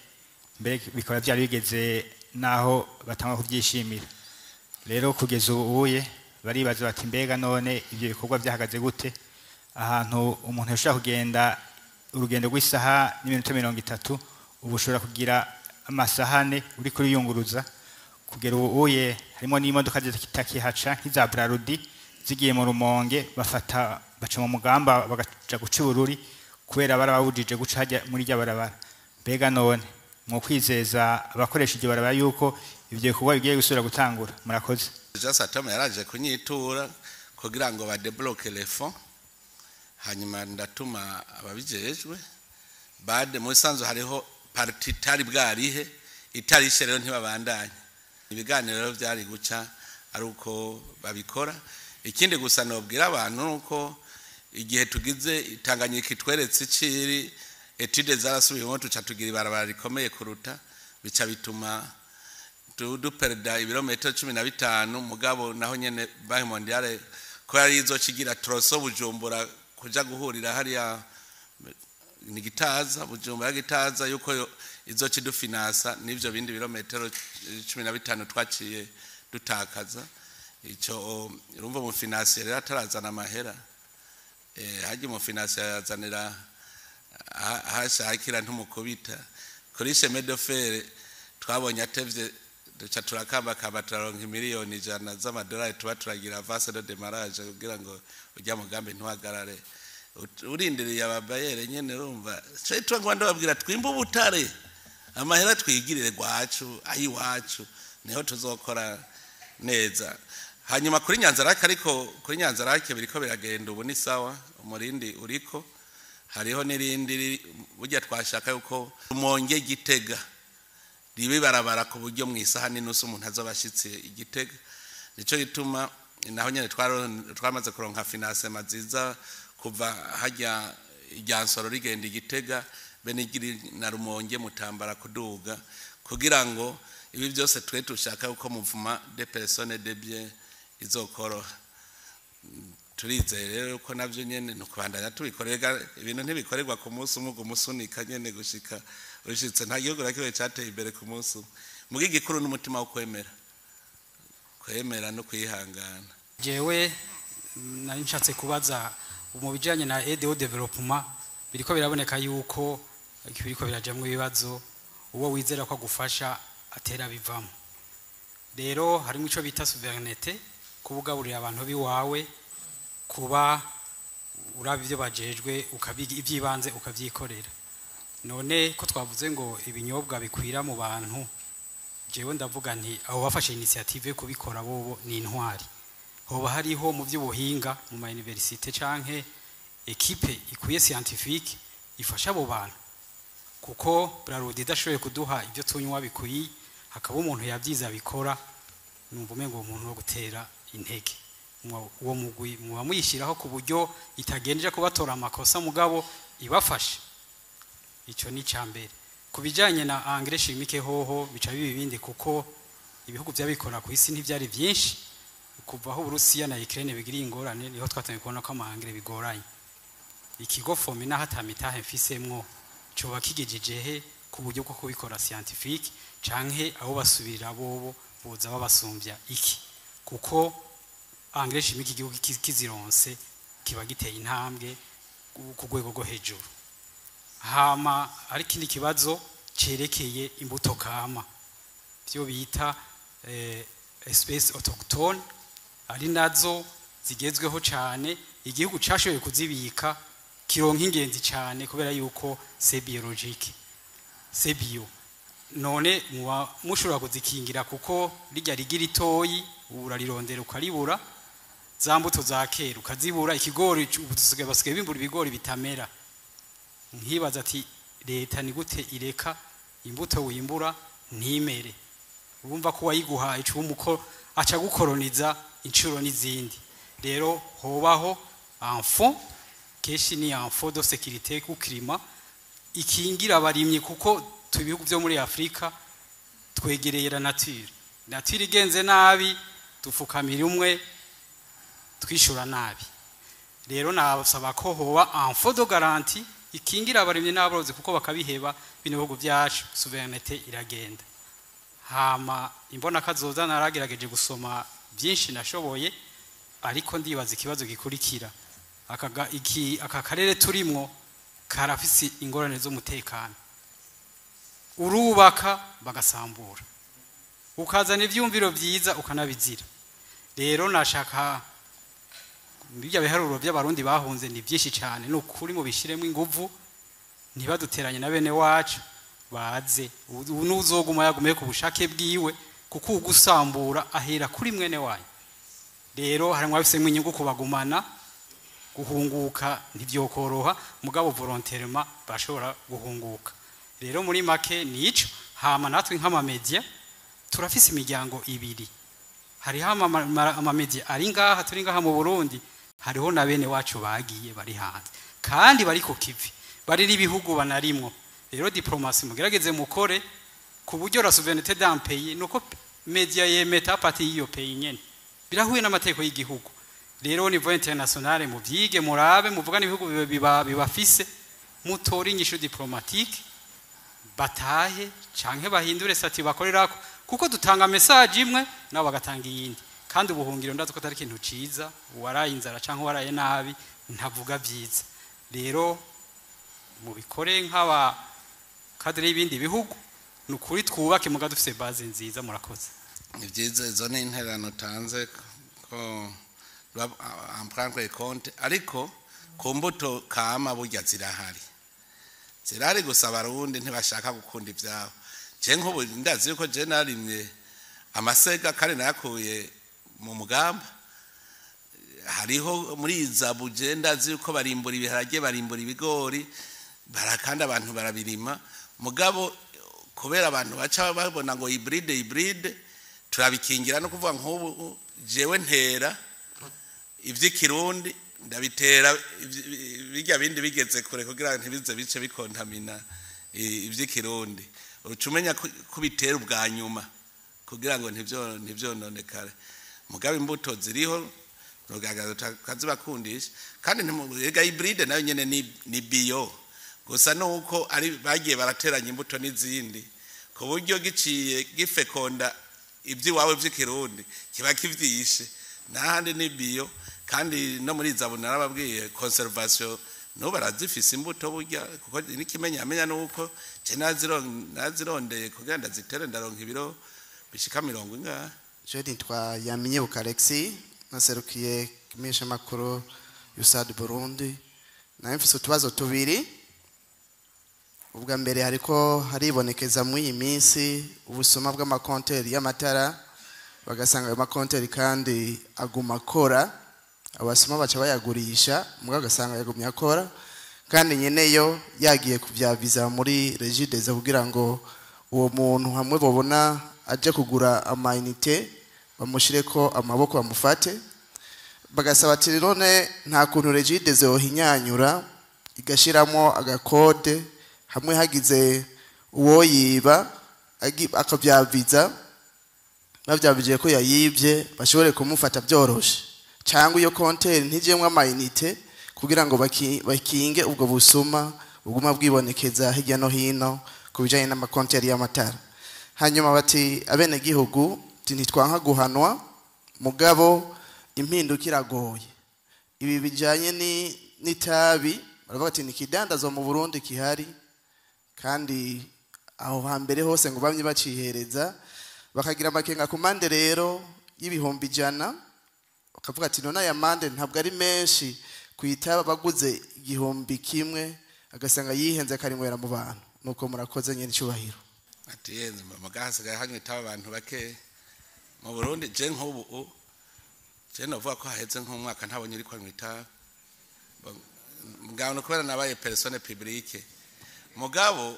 mbere bikaba byari bigeze naho batanga kubyishimira rero kugeza ubuye baribaza bati mbega none ibyo bikorwa byahagaze gute ahantu umuntu yashaka kugenda urugendo rw'isaha n'iminota 30 ubushobora kugira amasahane uri kuri yunguruza kugera ubuye harimo n'imodoka zitakihaca nk'iza Brarudi zigiye mu Rumonge bafata baca mu mugamba bagaca guca Bururi kubera barabujije guca hajya muri rya barabara mbega none mu kwizeza abakoresha iryo barabara yuko ivyo bikorwa bigiye gusubira gutangura murakoze Just atama yaraje kunyitura kugira ngo badebloque les fonds hanyuma ndatuma ababijejwe bade mu sanzo hariho parti tari bwarihe itarishe rero ntibabandanye ibiganiro byari guca ari uko babikora ikindi gusa nobwira abantu nuko igihe tugize Tanganyika itweretse iciri etude zarasubiyemo tuca tugira ibarabara rikomeye kuruta bica bituma duperda ibirometero 15 mugabo naho nyene Banki Mondiale ko yari izokigira troso Bujumbura kuja guhurira hariya ni Gitaza Bujumbura Gitaza yuko izokidufinansa n'ivyo bindi birometero 15 twaciye dutakaza ico urumva mu finance rero atarazana amahera haje mu finance yazanira hashakira ntumukubita kuri chemin de fer twabonye atevye duca turakamba turaronka miliyoni 100 z'amadolari tuba turagira avance de démarrage kugira ngo ujya mugambe ntuhagarare urindiriye ababayere nyene urumva cyo twangwa ndababwira twimba ubutare amahera twigirire gwacu ayi wacu niho tuzokora neza hanyuma kuri Nyanzarake ariko kuri Nyanzarake biriko biragenda ubu ni sawa umurindi uriko hariho nirindi burya twashaka yuko Rumonge Gitega ribe barabara ku buryo mwisaha n'inusu umuntu azobashitse Igitega nico gituma naho nyene twamaze kuronka finance maziza kuva hajya ijyansoro rigenda Igitega benigiri na Rumonge Mutambara kuduga kugira ngo ibi byose twe tushaka uko muvuma de personnes de bien izokoro turizeye rero ko navyo nyene no kwandanya tubikorega ibintu ntibikorerwa ku munsi umwe umusunika nyene gushika ushitse nta gihugu rakiwe cyateye imbere ku munsi mugi gikuru n'umutima wo kwemera no kwihangana. jewe nari nshatse kubaza mu bijanye na EDO development biriko biraboneka yuko biriko birajamwe ibibazo uwo wizera ko agufasha atera bivamo. Rero harimo ico bita souveraineté kubugaburira abantu biwawe kuba uraba ivyo bajejwe ukabiga ivyibanze ukavyikorera. None ko twavuze ngo ibinyobwa bikwira mu bantu jewe ndavuga nti abo bafashe initiative kubikora bobo ni intwari. Hoba hariho mu by'ubuhinga mu ma université canke equipe ikwiye scientifique ifasha abo bantu kuko Brarudi dashoboye kuduha ibyo tunywa bikwiye hakaba umuntu yabyiza bikora numva umengo umuntu wo gutera intege uwo mugwi muba muyishiraho ku buryo itagendeje kubatora amakosa mugabo ibafashe. Ico ni cambere kubijanye na engrais chimique hoho bica bibindi kuko ibihugu byabikora ku isi ntivyari byinshi kuva aho Urusiya na Ukraine bigiri ingorane niho twatangiye kubona ko amahangire bigoranye. Ikigo Fomina hatamitahe mfisemwo coba kigejejehe ku buryo bwo kubikora scientifique canke aho basubirira bobo boza babasumbya iki kuko engrais chimique igihugu kizironse kiba giteye intambwe ku rwego rwo hejuru. Hama ari kindi kibazo cerekeye imbuto kama byo bita espèce autochtone ari nazo zigezweho cyane igihugu cyashoboye kuzibika kironka ingenzi cyane kubera yuko c'est biologique c'est bio. None mushobora kuzikingira kuko rijya rigira itoyi urarirondera ukaribura za mbuto za kera ukazibura ikigori basigaye bimbura ibigori bitamera. Nkibaza ati leta ni gute ireka imbuto wimbura ntimere urumva ko wayiguha icumuko aca gukoroniza incuro n'izindi. Rero hobaho enfant keshi ni enfant de sécurité ku climat ikingira abarimyi kuko tubihugu byo muri Afrika twegereye la nature igenze nabi tufukamira umwe twishura nabi. Rero nabasaba ko hoba enfant de garantie ikingira abarimyi n'aborozi kuko bakabiheba bino bihugu byacu souveraineté iragenda. Hama imbona kazoza naragerageje gusoma byinshi nashoboye ariko ndibaza ikibazo gikurikira aka karere turimwo karafisi ingorane z'umutekano urubaka bagasambura ukazana ivyumviro byiza ukanabizira. Rero nashaka bijya biharuro by'abarundi bahunze ni byinshi cyane n'ukuri mu bishiremo inguvu ntibaduteranye na bene wacu baze n'uzoguma yagume ku bushake bwiwe kuko ugusambura ahera kuri mwene wayo. Rero harimo abafise inyungu kubagumana guhunguka ntibyokoroha mugabo volontairement bashobora guhunguka. Rero muri make nico hama natwe nk'ama media turafise imiryango ibiri hari ama media ari ngaha turi ngaha mu Burundi hariho na bene wacu bagiye bari hanze kandi bari ku kivi bari ibihugu banarimwo. Rero diplomasi mugerageze mukore ku buryo la souveraineté d'un pays nuko media yemeta parti iyo pays nyene birahuye n'amategeko y'igihugu. Rero au niveau international mu byige murabe muvugana ibihugu bibafise mutori inyishu diplomatique batahe canke bahindure sati bakorerako kuko dutanga message imwe nabo bagatanga iyindi kandi ubuhungiro ndazo ko atari kintu ciza waraye inzara canke waraye nabi ntavuga byiza. Rero mubikore nk'aba kadre y'ibindi bihugu nukuri twubake muga dufise base nziza. Murakoze. Ni byiza izo ni interano tanze ko emprunter compte ariko ku mbuto kama burya zirahari gusa abarundi ntibashaka gukunda ivyabo. Je nk'ubu ndazi yuko je narimwe amasega kare nakuye mu mugamba hariho muri izabu je ndazi yuko barimbura ibiharage barimbura ibigori barakanda abantu barabirima mugabo kubera abantu baca babona ngo hybride turabikingira no kuvuga nk'ubu jewe ntera ivy'ikirundi ndabitera bijya bindi bigeze kure kugira ntibize bice bikontamina ivy'ikirundi ucumenya kubitera ubwa nyuma kugira ngo ntivyononekare mugabo imbuto ziriho rugagaza kazibakundisha kandi ntimurega hybride nayo nyene ni bio gusa nuko ari bagiye barateranya imbuto n'izindi ku buryo giciye gifekonda iby'iwawe by'ikirundi kiba kivyishe n'ahandi ni bio kandi no muri zabu narababwiye conservation no barazifise imbuto burya kuko nikimenya amenya nuko je nazirondeye kugira ndazitere ndaronka ibiro bishika 40 Je nitwa Yamenye Bukarexi naserukiye kimesha makuru y'Usad Burundi na mfise utubazo tubiri ubwa mbere hariko haribonekeza mu iyi minsi ubusoma bw'amakonteri y'amatara bagasanga ayo makonteri kandi aguma akora abasoma baca bayagurisha mugabo gasanga yagumye akora kandi nyeneyo yagiye kuvyaviza muri Regidezo kugira ngo uwo muntu hamwe bobona aje kugura amayinite bamushireko amaboko bamufate bagasaba ati none nta kuntu Regidezo yohinyanyura igashiramo agakode hamwe hagize uwo yiba akavyaviza bavyavije ko yayivye bashobore kumufata byoroshe cyangwa iyo konteri ntijemwe amayinite kugira ngo bakinge ubwo busuma buguma bwibonekeza hirya no hino kubijanye n'amakonteri y'amatara hanyuma bati abene gihugu ntitwanka guhanwa mugabo impinduka iragoye ibi bijanye n'itabi baravuga ati nikidandazo mu Burundi kihari kandi aho hambere hose ngo bamye bacihereza bakagira amakenga ku mande rero y'ibihumbi 100 bakavuga ati none aya mande ntabwo ari menshi kwita baguze 1,000 agasanga yihenze akarinywera mu bantu nuko murakoze nyene cyubahiro ati yenze magahase gahanyita abantu bake mu Burundi je nk'ubu je novuga ko haheze nk'umwaka ntabonye iri kwamwita mugabo no kubera nabaye persone publique mugabo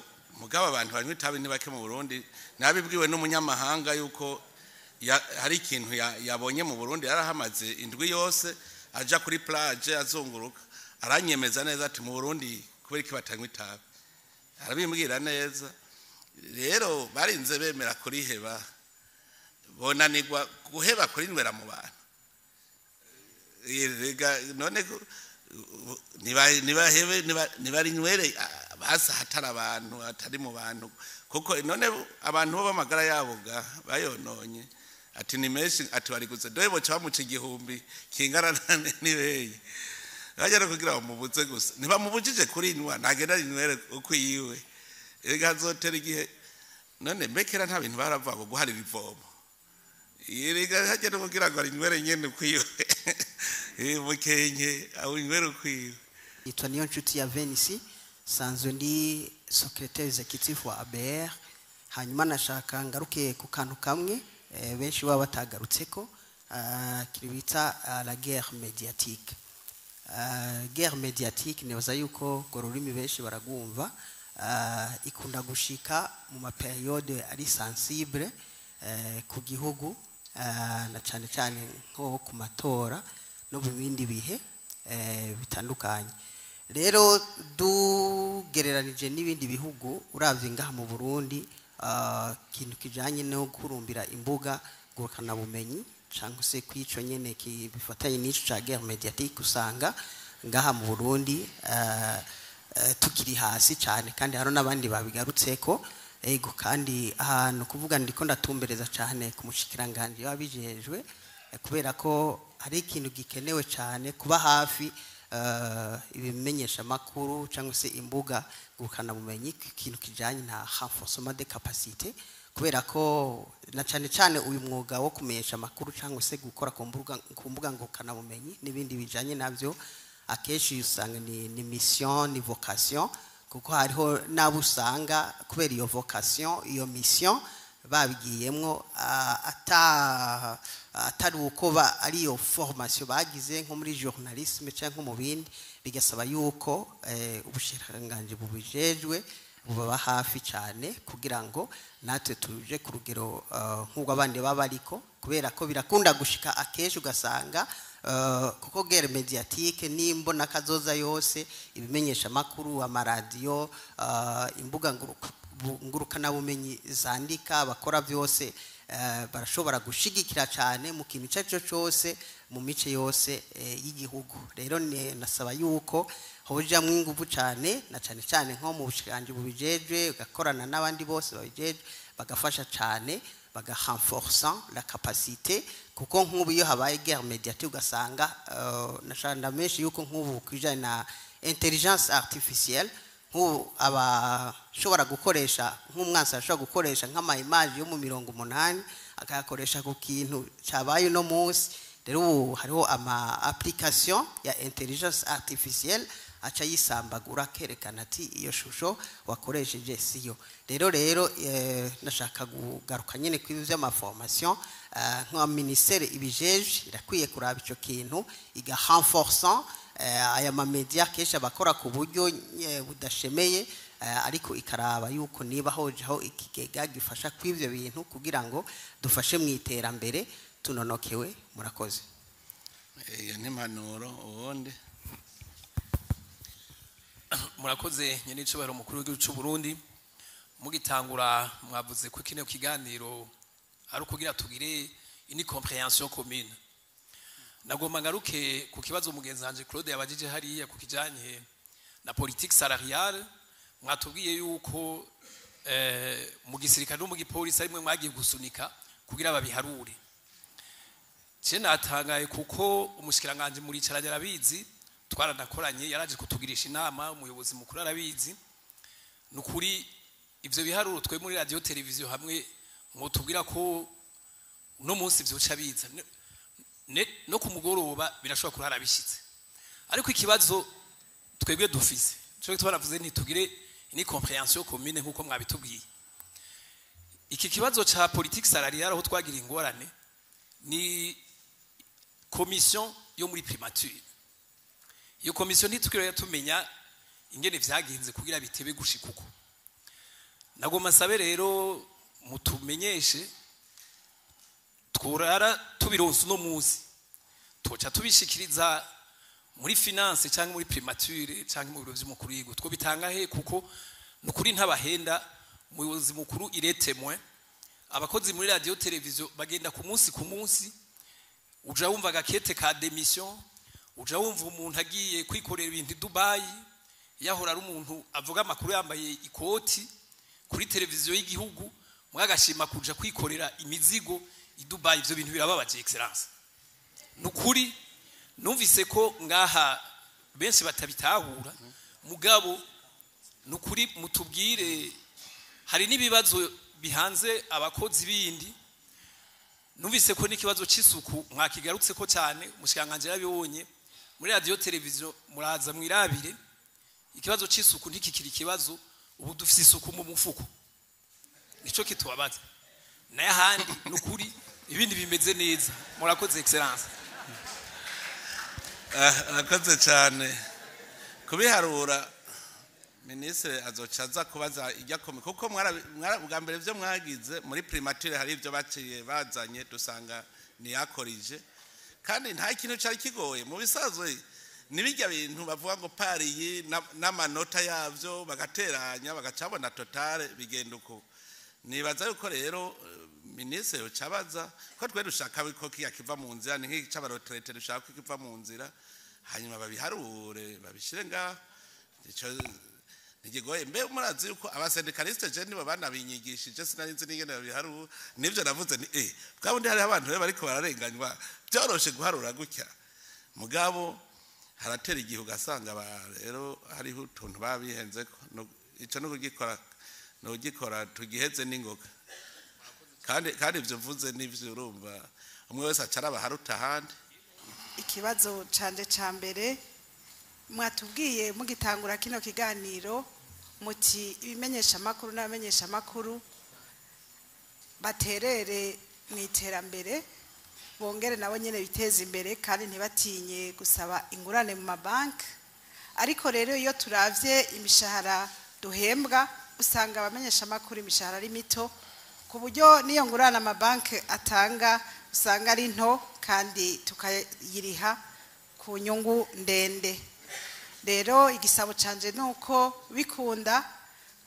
abantu banywa itabi ni bake mu Burundi nabibwiwe n'umunyamahanga yuko hari ikintu yabonye mu Burundi yarahamaze indwi yose aja kuri plage azunguruka aranyemeza neza ati mu Burundi kubera iki batanywa itabi arabimbwira neza rero barinze bemera kuri heba bonanirwa guheba kuri nwera mu bantu none niba rinywere basa hatari abantu atari mu bantu kuko none abantu bo bamagara yabo ga bayononye ati ni menshi ati bariguze doye boca bamuca 1,000 kingana nibeye bajya kugira umubuze gusa niba mubujije kuri nwa nagenda rinywere uko yiwe egazotera igihe none mbekera nta bintu baravuga ngo guharira ivomo yiriga hajya no kugira ngo rinywere nyene kwiwe mukenye awinywere kwiwe itwa niyo nshuti ya Venisi sanzwe ndi secrétaire exécutif wa ABR hanyuma nashaka ngaruke ku kantu kamwe benshi baba batagarutseko kiribita la guerre médiatique guerre médiatique nebaza yuko gorurimi benshi baragumva ikunda gushika mu ma periode ari sensible ku gihugu na cyane cyane nko ku matora no mu bindi bihe bitandukanye rero dugereranije n'ibindi bihugu uravye ngaha mu Burundi kintu kijanye no kurumbira imbuga gukana bumenyi cyangwa se kwico nyene kibifatanye n'ico ca guerre médiatique usanga ngaha mu Burundi tukiri hasi cyane kandi haro nabandi babigarutseko ego kandi ahantu kuvuga ndiko ndatumbereza cyane ku mushikiranganje wabijejwe kubera ko hari ikintu gikenewe cyane kuba hafi ibimenyesha makuru cyangwa se imbuga gukana bumenyi ikintu kijanye na renforcement de capacité kubera ko na cyane cyane uyu mwuga wo kumenyesha makuru cyangwa se gukora ku mbuga ngukana bumenyi n'ibindi bijanye navyo akeshi usanga ni mission ni vocation kuko hariho nabo usanga kubera iyo vocation iyo mission babigiyemwo atari uko ari iyo formation bagize nko muri journalisme cyangwa mu bindi bigasaba yuko ubushiranganje bubijejwe bubaba hafi cyane kugira ngo natwe tuje ku rugero nk'ubwo abandi baba ariko kubera ko birakunda gushika akeshi ugasanga kuko guerre médiatique nimbona kazoza yose ibimenyesha makuru amaradiyo imbuga ngurukanabumenyi zandika bakora byose barashobora gushigikira cyane mu kintu cyacu cyose mu mice yose y'igihugu rero nasaba yuko hojamwe ingufu cyane na cyane cyane nko mu bushikanje bubijejwe ugakorana n'abandi bose babijejwe bagafasha cyane bagarenforcer la capacité kuko nk'ubu iyo habaye guerre médiatique ugasanga nashanda menshi yuko nk'ubu kujana na intelligence artificielle nk'ubu abashobora gukoresha nk'umwansi ashobora gukoresha nk'ama image yo mu 80 akayakoresha ku kintu cyabaye no munsi rero ubu hariho ama application ya intelligence artificielle acha yisambagura kerekana ati iyo shusho wakoresheje siyo rero nashaka kugaruka nyene kwizo by'amaformation nka ministère ibijeje irakwiye kuraba ico kintu iga renforçant aya ma media kesha bakora ku buryo budashemeye ariko ikaraba yuko niba hojeho ikigega gifasha kw'ivyo bintu kugira ngo dufashe mu iterambere tunonokewe murakoze iyo ni impanuro ubundi murakoze nyene icubahiro mukuru w'igihugu cy'u Burundi mugitangura mwavuze ko kino kiganiro ari kugira tugire une compréhension commune nagomba ngaruke ku kibazo mugenzi wanje Claude yabajije hariya ku kijanye na politique salariale mwatubwiye yuko mu gisirikare no mu gipolisi arimwe mwagiye gusunika kugira babiharure je natangaye kuko umushikiranganje muri caranye arabizi twaranakoranye yaraje kutugirisha inama umuyobozi mukuru arabizi nukuri ivyo biharuro twe muri radio televiziyo hamwe mwotubwira ko no munsi vyoca biza no kumugoroba birashobora kurara bishitse ariko ikibazo twebwe dufise cyo twaravuze ntitugire ni compréhension commune nkuko mwabitubwiye iki kibazo ca politique salariale aho twagira ingorane ni commission yo muri primature iyo commission ntitukiro yatumenya ingene vyagenze kugira bitebe gushikuko nagoma sabe rero mutumenyeshe tworara tubironse no muzi toca tubishikiriza muri finance cyangwa muri primature cyangwa mu biro by'umukuru y'igihugu two bitanga he kuko nukuri ntabahenda umuyobozi mukuru iretemwe abakozi muri radio televiziyo bagenda ku munsi uja wumva gakete ka démission uja wumva umuntu agiye kwikorera ibintu Dubai yahora ari umuntu avuga amakuru yambaye ikoti kuri televiziyo y'igihugu mwagashima kuja kwikorera imizigo i Dubai ivyo bintu birababaje excellence nukuri numvise ko ngaha benshi batabitahura mugabo nukuri mutubwire hari nibibazo bihanze abakozi bindi numvise ko nikibazo c'isuku mwakigarutse ko cyane mushikanganje yabibonye muri radio televiziyo muraza mwirabire ikibazo c'isuku ntikikiri kibazo ubu dufise isuku mu mufuko nico kitubabaza naye handi nukuri ibindi bimeze neza murakoze excellence arakoze cyane kubiharura ministre azocaza kubaza ijya komite kuko bwa mbere byo mwagize muri primature hari ibyo baciye bazanye dusanga niyakorije kandi nta kintu cyari kigoye mu bisazwe nibijya bintu bavuga ngo pariyi n'amanota yavyo bagateranya bagacabona totale bigenda uko nibaza yuko rero ministre yocabaza ko twe dushaka ko kiva mu nzira ni nk'iki c'abarotrete dushaka ko kiva mu nzira hanyuma babiharure babishire nga ico nigigoye mbe murazi yuko abasendikaliste je nibo banabinyigishije sinarinzi n'ingene babiharura nivyo navuze ni bwabundi hari abantu bariko bararenganywa byoroshe guharura gutya mugabo haratera igihe ugasanga rero hariho utuntu babihenze ico no kugikora tugiheze n'ingoga kandi ivyo vuze n'ivyo urumva umwe wese acaraba haruta handi ikibazo canje ca mbere mwatubwiye mugitangura kino kiganiro muti ibimenyesha makuru n'abamenyesha makuru baterere mu iterambere bongere nabo nyene biteza imbere kandi ntibatinye gusaba ingurane mu mabanki ariko rero iyo turavye imishahara duhembwa usanga abamenyesha makuru imishahara ari mito ku buryo niyo ngurane amabanki atanga usanga ari nto kandi tukayiriha ku nyungu ndende rero igisabo canje nuko bikunda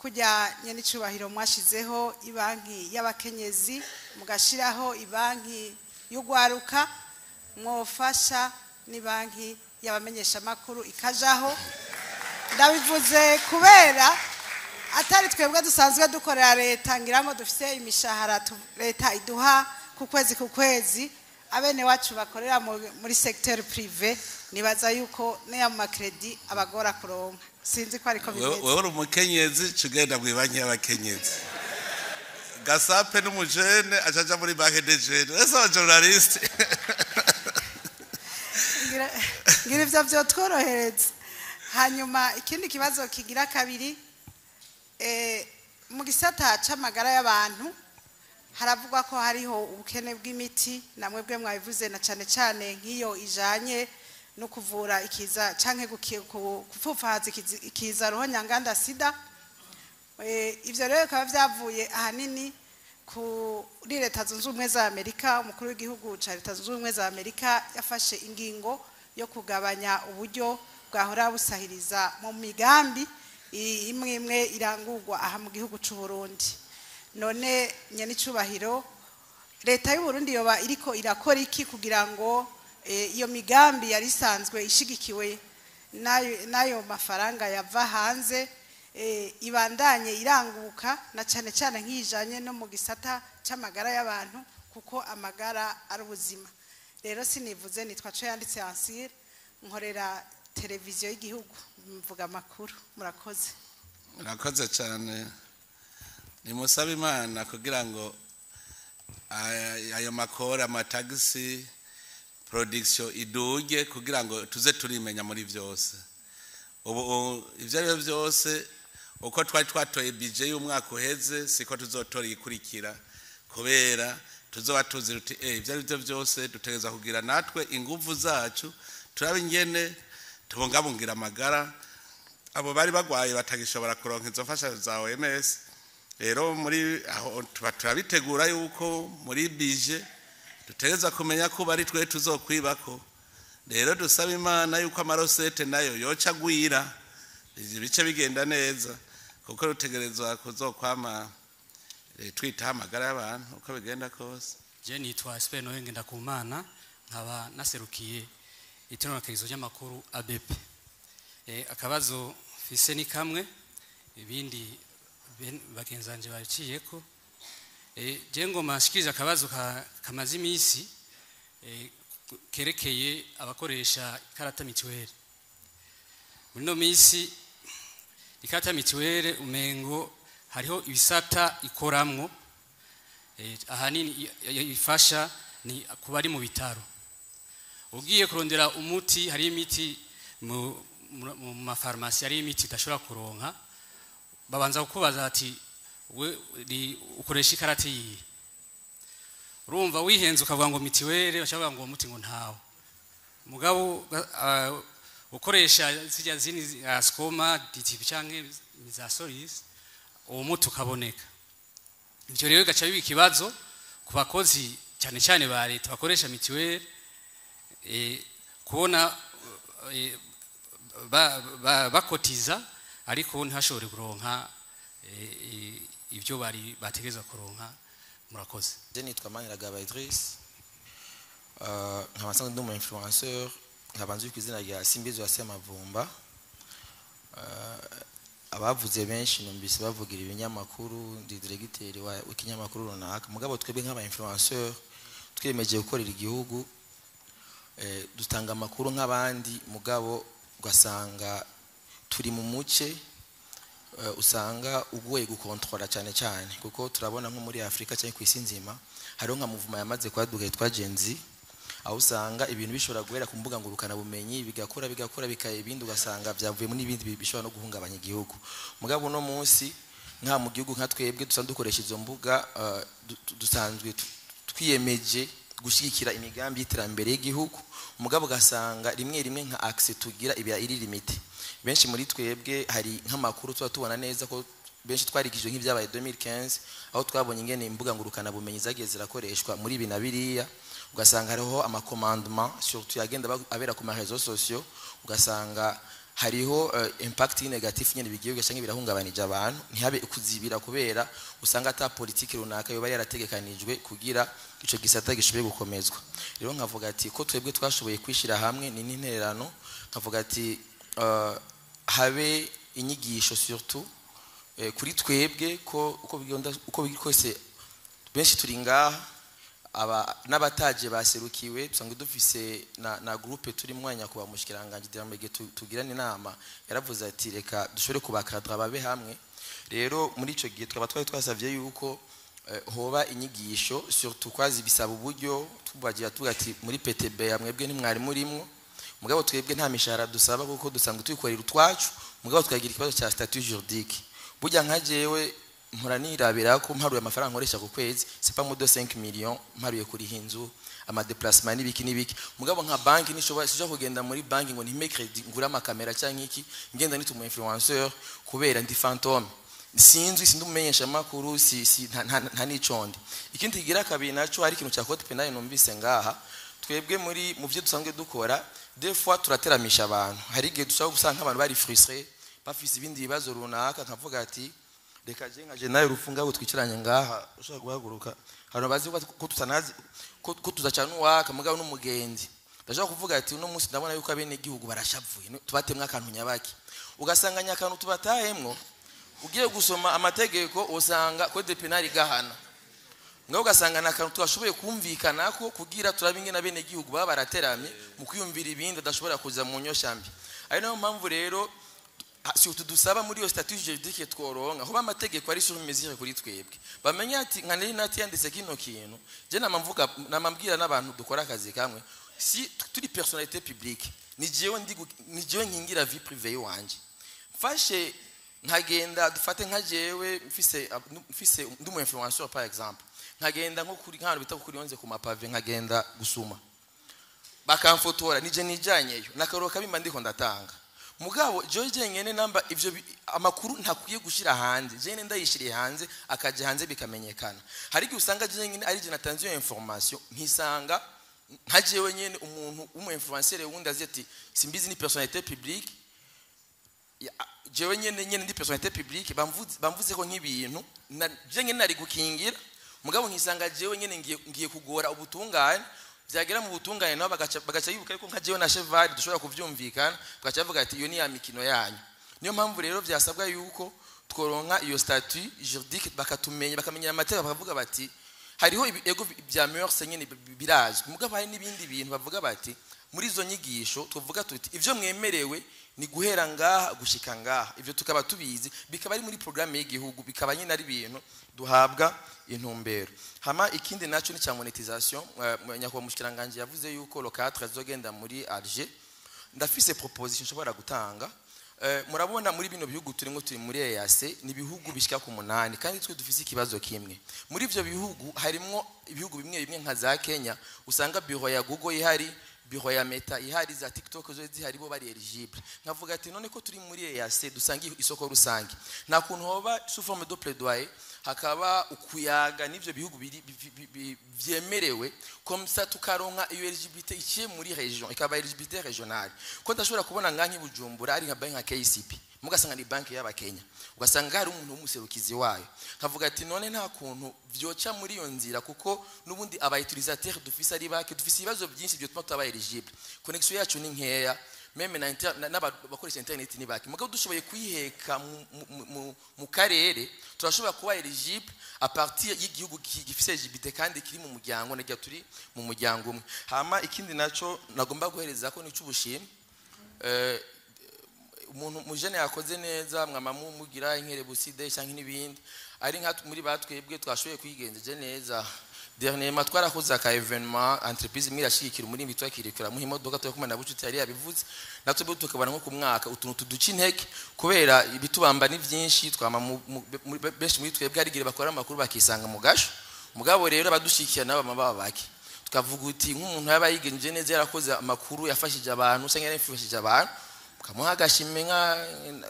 kujya nyene icubahiro mwashizeho ibanki y'abakenyezi mugashiraho ibanki y'ugwaruka mwofasha ni banki y'abamenyesha makuru ikajaho ndabivuze kubera atari twebwe dusanzwe dukorera leta ngira ngo dufite imishahara leta iduha ku kwezi abene wacu bakorera muri secteur privé nibaza yuko neya mu makredi abagora kuronka sinzi ko ariko bimeze wewe uri umukenyezi cugenda mu banki y'abakenyezi gasape n'umujene ajaja muri banki de jene ese journaliste ngira ivyo vyotworohereza hanyuma ikindi kibazo kigira kabiri mu gisata c'amagara y'abantu haravugwa ko hariho ubukene bw'imiti namwe bwe mwabivuze na cane nk'iyo ijanye no kuvura ikiza canke gupfupfahaza ikiza roho nyanganda sida ivyo rero bikaba vyavuye ahanini kuri leta zunze ubumwe za Amerika umukuru w'igihugu ca leta zunze ubumwe za Amerika yafashe ingingo yo kugabanya uburyo bwahora busahiriza mu migambi imwe irangurwa aha mu gihugu c'u Burundi none nyene icubahiro leta y'u Burundi yoba iriko irakora iki kugira ngo iyo migambi yari isanzwe ishigikiwe nayo mafaranga yava hanze ibandanye iranguka na cane nk'ijanye no mu gisata c'amagara y'abantu kuko amagara ari ubuzima rero sinivuze nitwa co yanditse Ansire nkorera televiziyo y'igihugu mvuga amakuru murakoze cyane nimusaba Imana kugira ngo ayo makora amatagisi production iduge kugira ngo tuze turimenya muri byose ubu ivyo ari byose uko twatoye budget y'umwaka uheze siko tuzotora ikurikira kubera tuzoba tuzi ruti ivyo ari byo byose dutegeza kugira natwe ingufu zacu turabe ingene tubungabungira amagara abo bari bagwaye batagishobora kuronka izo mfashanyo za OMS rero muri aho turabitegura yuko muri budget dutegeza kumenya ko bari twe tuzokwibako rero dusaba Imana yuko amarosete nayo yoca gwira ibice bigenda neza kuko rutegerezwa kuzokwama twita amagara y'abantu uko bigenda kose je nitwa Speno ngenda kumana nkaba naserukiye iteranakirizo ry'amakuru ABP akabazo fise ni kamwe ibindi bagenzanje baciyeko je ngo mashikije akabazo kamazi imisi kerekeye abakoresha ikarata mituweli muri no misi ikarata mituweli umengo hariho ibisata ikoramwo ahanini ifasha ni kubari mu bitaro ugiye kurondera umuti hari imiti mu mafarmasi hari imiti idashobora kuronka babanza kukubaza ati we ukoresha ikarata yihe urumva wihenze ukavuga ngo mitiweli bashaka ngo umuti ngo ntawo mugabo ukoresha zijya zini skoma DTP canke za Solis uwo muti ukaboneka ivyo rero gacha bibi kibazo ku bakozi cyane ba leta bakoresha mitiweli kubona bakotiza ariko ntashobore kuronka ibyo bari bategeza kuronka murakoze je nitwa Maniragaba Idriss nkaba ndi umu influenceur nkabanze ku izina rya Simbizo ya Semavumba abavuze benshi numvise bavugira ibinyamakuru ndi directeur wa ikinyamakuru runaka mugabo twebwe nk'aba influenceur twiyemeje gukorera igihugu dutanga amakuru nk'abandi mugabo ugasanga turi mu muce usanga ugoye gukontrola cyane kuko turabona nko muri Afrika cyangwa kwisi nzima hariho nka movement yamaze kwaduka yitwa Gen Z aho usanga ibintu bishobora guhera ku mbuga ngurukana bumenyi bigakora bikaye ibindi ugasanga byavuye muri ibindi bishobora no guhungabanya igihugu mugabo no munsi nka mu gihugu nka twebwe dusanzwe dukoresha izo mbuga dusanzwe twiyemeje gushigikira imigambi y'iterambere y'igihugu mugabo gasanga rimwe nka access tugira ibya iri limite benshi muri twebwe hari nk'amakuru tuba tubona neza ko benshi twarikije nk'ibyabaye 2015 aho twabonye ingene imbuga ngurukana bumenyi zagiye zirakoreshwa muri ibi na biriya ugasanga hariho amacommandement surtout yagenda abera ku ma réseaux sociaux ugasanga hariho impact negative nyene bigiye gashange birahungabanije abantu ntihabe kuzibira kubera usanga ata politiki runaka yo bari yarategekanijwe kugira ico gisata gishoboye gukomezwa rero nkavuga ati ko twebwe twashoboye kwishira hamwe ni n'intererano nkavuga ati habe inyigisho surtout kuri twebwe ko uko bikose benshi turi ngaha aba n'abataje baserukiwe dusanga dufise na groupe turi mwanya kuba mushikiranganje diramege tugirana inama yaravuze ati reka dushobore kubakadra babe hamwe rero muri ico gihe twaba twasavye yuko hoba inyigisho surtout kwazi bisaba uburyo tubagira tugati muri PTB yamwebwe ntimwari murimwo mugabo twebwe nta mishahara dusaba kuko dusanga tuyikorera utwacu mugabo twagira ikibazo cya statut juridique burya nka jewe muranirabira ko mparuye amafaranga nkoresha ku kwezi c'est pas mo de 5 millions mparuye kuri hinzu ama déplacement nibiki mugabo nka banki nishobora sije kugenda muri banki ngo ntime credit ngura amakamera cyangwa iki ngenda nitumu influenceur kubera ndi fantôme sinzi sindumenyesha makuru nta nicondi ikindi kigira kabiri naco hari ikintu cya code penal numvise ngaha twebwe muri mu byo dusanzwe dukora des fois turateramisha abantu hari igihe dushaka gusanga abantu bari frustré bafise ibindi bibazo runaka nkavuga ati reka je nka je nayo rufunga gutwikiranye ngaha ushaka guhaguruka hano bazi ko tutanazi ko tuzacana uwaka mugabo n'umugenzi ndashaka kuvuga ati uno munsi ndabona yuko abene igihugu barashavuye tubatemwa akantu nyabaki ugasanganya akantu tubatahemwo ugiye gusoma amategeko usanga code penal gahana ngaho ugasangana akantu twashoboye kumvikana ko kugira turabinge na bene igihugu baba barateramye mu kwiyumvira ibindi adashobora kuza mu nyoshambi ari nayo mpamvu rero si utudusaba muri yo statut juridique tworonka aho amategeko ari sur mesure kuri twebwe bamenya ati nkaneri nati yanditse kino kintu je namambwira n'abantu dukora akazi kamwe si turi personnalité publique ni jewe nkingira vie privée wanje fashe nkagenda dufate nka jewe mfise ndumu influenceur par exemple nkagenda nko kuri nkano bita kuri 11 ku mapave nkagenda gusuma bakamfotora nije nijanyeyo nakaroka bimba ndiko ndatanga mugabo George nyene namba ivyo amakuru ntakwiye gushira hanze je ndayishiriye hanze akaje hanze bikamenyekana hari ki usanga je nyene ari je natanze iyo information ntisanga nkajewe nyene umuntu influencer wundi azeti simbizi ni personnalité publique jewe nyene ndi personnalité publique bamvuze ko nk'ibintu je nyene nari gukingira mugabo nkisanga jewe nyene ngiye kugora ubutungane byagera mu butungane nabo bagaca yibuka ariko nka jewe na cheval dushobora kuvyumvikana bagaca bavuga ati iyo ni ya mikino yanyu niyo mpamvu rero byasabwa yuko tworonka iyo statut juridique bakatumenya bakamenya amategeko bakavuga bati hariho ego bya mœurs nyene birazwi mugabo hari n'ibindi bintu bavuga bati muri izo nyigisho tuvuga tuti ivyo mwemerewe ni guhera ngaha gushika ngaha ivyo tukaba tubizi bikaba ari muri programme y'igihugu bikaba nyine ari ibintu duhabwa intumbero hama ikindi naco ni cya monétisation nyakwa mushikiranganje yavuze yuko le 4 azogenda muri Alger ndafise proposition nshobora gutanga murabona muri bino bihugu turimo turi muri EAC ni bihugu bishika ku 8 kandi twe dufise ikibazo kimwe muri ivyo bihugu harimo ibihugu bimwe nka za Kenya usanga bureau ya Google ihari bureau ya Meta ihari za TikTok zo zihari bo bari eligible nkavuga ati none ko turi muri EAC dusanga isoko rusange nta kuntu hoba sous forme de plaidoyer hakaba ukuyaga n'ivyo bihugu vyemerewe comme ça tukaronka iyo eligibilité ikiye muri region ikaba eligibilité régionale ko ndashobora kubona nganki Bujumbura ari nka banki KCB mugasanga ni banki y'aba Kenya ugasanga hari umuntu w'umuserukizi wayo nkavuga ati none nta kuntu vyoca muri iyo nzira kuko nubundi aba utilisateur dufise ari bake dufise ibibazo byinshi byo tutaba eligible connexion yacu ni nkeya meme n'abakoresha internet ni bake mugabo dushoboye kwiheka mu karere turashobora kuba eligible a partir y'igihugu gifise eligibilité kandi kiri mu muryango nagiye turi mu muryango umwe hama ikindi naco nagomba guhereza ko nico ubushimwe umuntu mujene yakoze neza mwamamu mugira inkerebuside cyangwa n'ibindi ari nka muri batwebwe twashoboye kwigenzeje neza dernièrement twarakoze aka événement entreprise imwe irashikira muri mitwa kirikira mu imodoka tyo kumana bucuti yari yabivuze natwe tukabana nko ku mwaka utuntu tuduca inteke kubera ibitubamba ni byinshi twama benshi muri twebwe ari gire bakora amakuru bakisanga mu gasho mugabo rero badushikiye nabo mababa baki tukavuga uti nk'umuntu yaba yigenje neza yarakoze amakuru yafashije abantu cyangwa yarafashije abantu kamuha agashimwe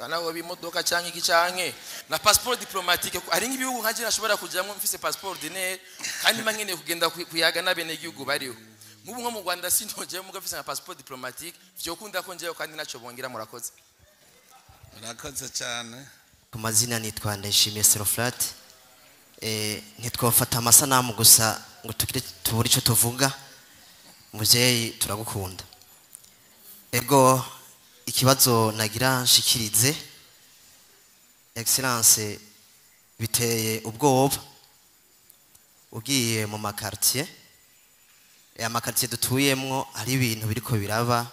nawe bimodoka cyangwa iki canke na passeport diplomatique ari nk'ibihugu nkaje nashobora kujyamo mfise passeport dine kandi mangene kugenda kuyaga nabene igihugu bariho nk'ubu nko mu Rwanda sintoje mu gafise na passeport diplomatique vyokunda ko njeyo kandi naco bongira murakoze urakoze cyane. Ku mazina nitwa Ndayishimiye Seroflate. Ntitwafata amasanamu gusa ngo tubure icyo tuvuga. Muvyeyi turagukunda. Ego ikibazo nagira nshikirize Excellence biteye ubwoba ugiye mu makartier amakartier dutuyemwo hari ibintu biriko biraba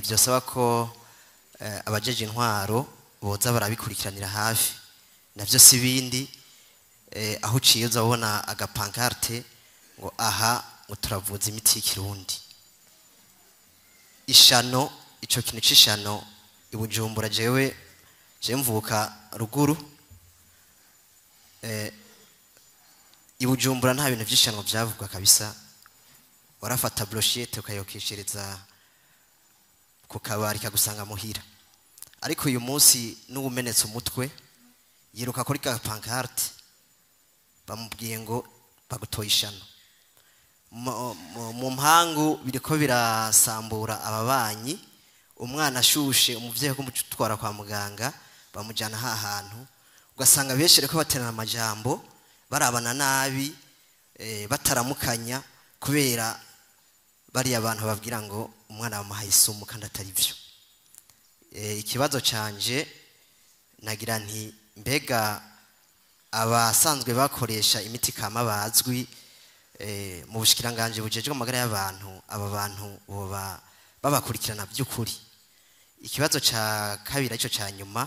byosaba ko abajeje intwaro boza barabikurikiranira hafi navyo sibindi aho uciye uzabona agapankarte ngo aha ngo turavuza imiti y'ikirundi ishano ico kintu c'ishano ibujumbura jewe mvuka ruguru ibujumbura nta bintu vy'ishano vyavugwa kabisa warafata brochette ukayokeshereza ku kabari kagusanga muhira ariko uyu munsi n'ubumenetse umutwe yiruka kuri ka pancarte bamubwiye ngo bagutoye ishano mu mpangu biriko birasambura ababanyi umwana ashushe umuvyeyi ko mutwara kwa muganga bamujana hahantu ugasanga benshi reko baterana amajambo barabana nabi bataramukanya kubera bari abantu babwira ngo umwana bamuhaye isumu kandi atari byo ikibazo canje nagira nti mbega abasanzwe bakoresha imiti kama bazwi mu bushikiranganje bujejwe amagara y'abantu aba bantu babakurikirana by'ukuri ikibazo ca kabiri cyo ca nyuma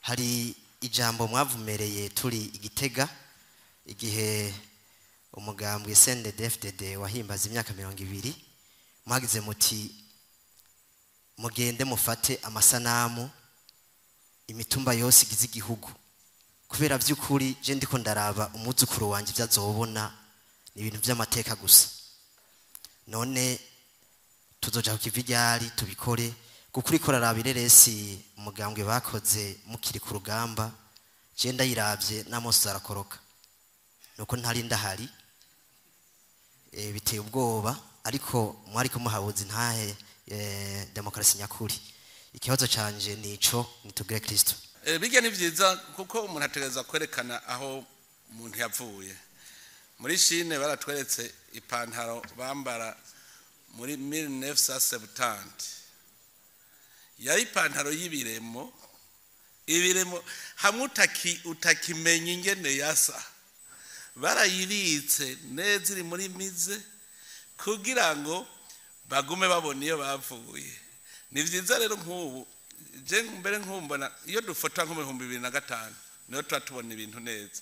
hari ijambo mwavumereye turi igitega igihe umugambwe CNDD-FDD wahimbaza imyaka 200 mwagize muti mugende mufate amasanamu imitumba yose igize igihugu kubera by'ukuri je ndiko ndaraba umuzukuru wanje byazobona ni ibintu by'amateka gusa none tuzoja kukiviryari tubikore kukuri korarabire resi umugambwe bakoze mukiri ku rugamba je ndayiravye namoso zarakoroka nuko ntari ndahari biteye ubwoba ariko mwari ko muhabuze ntahe demokrasi nyakuri ikibazo canje nico nitugire Kristo bijya ni byiza kuko umuntu ategereza kwerekana aho umuntu yavuye muri Chine baratweretse ipantaro bambara muri 1970 yari ipantaro y'ibiremo hamwe utakimenya ingene yasa barayibitse neza iri muri mize kugira ngo bagume babona iyo bavuye ni byiza rero nk'ubu je mbere nkumbona iyo dufota nko mu 2005 niyo twatubona ibintu neza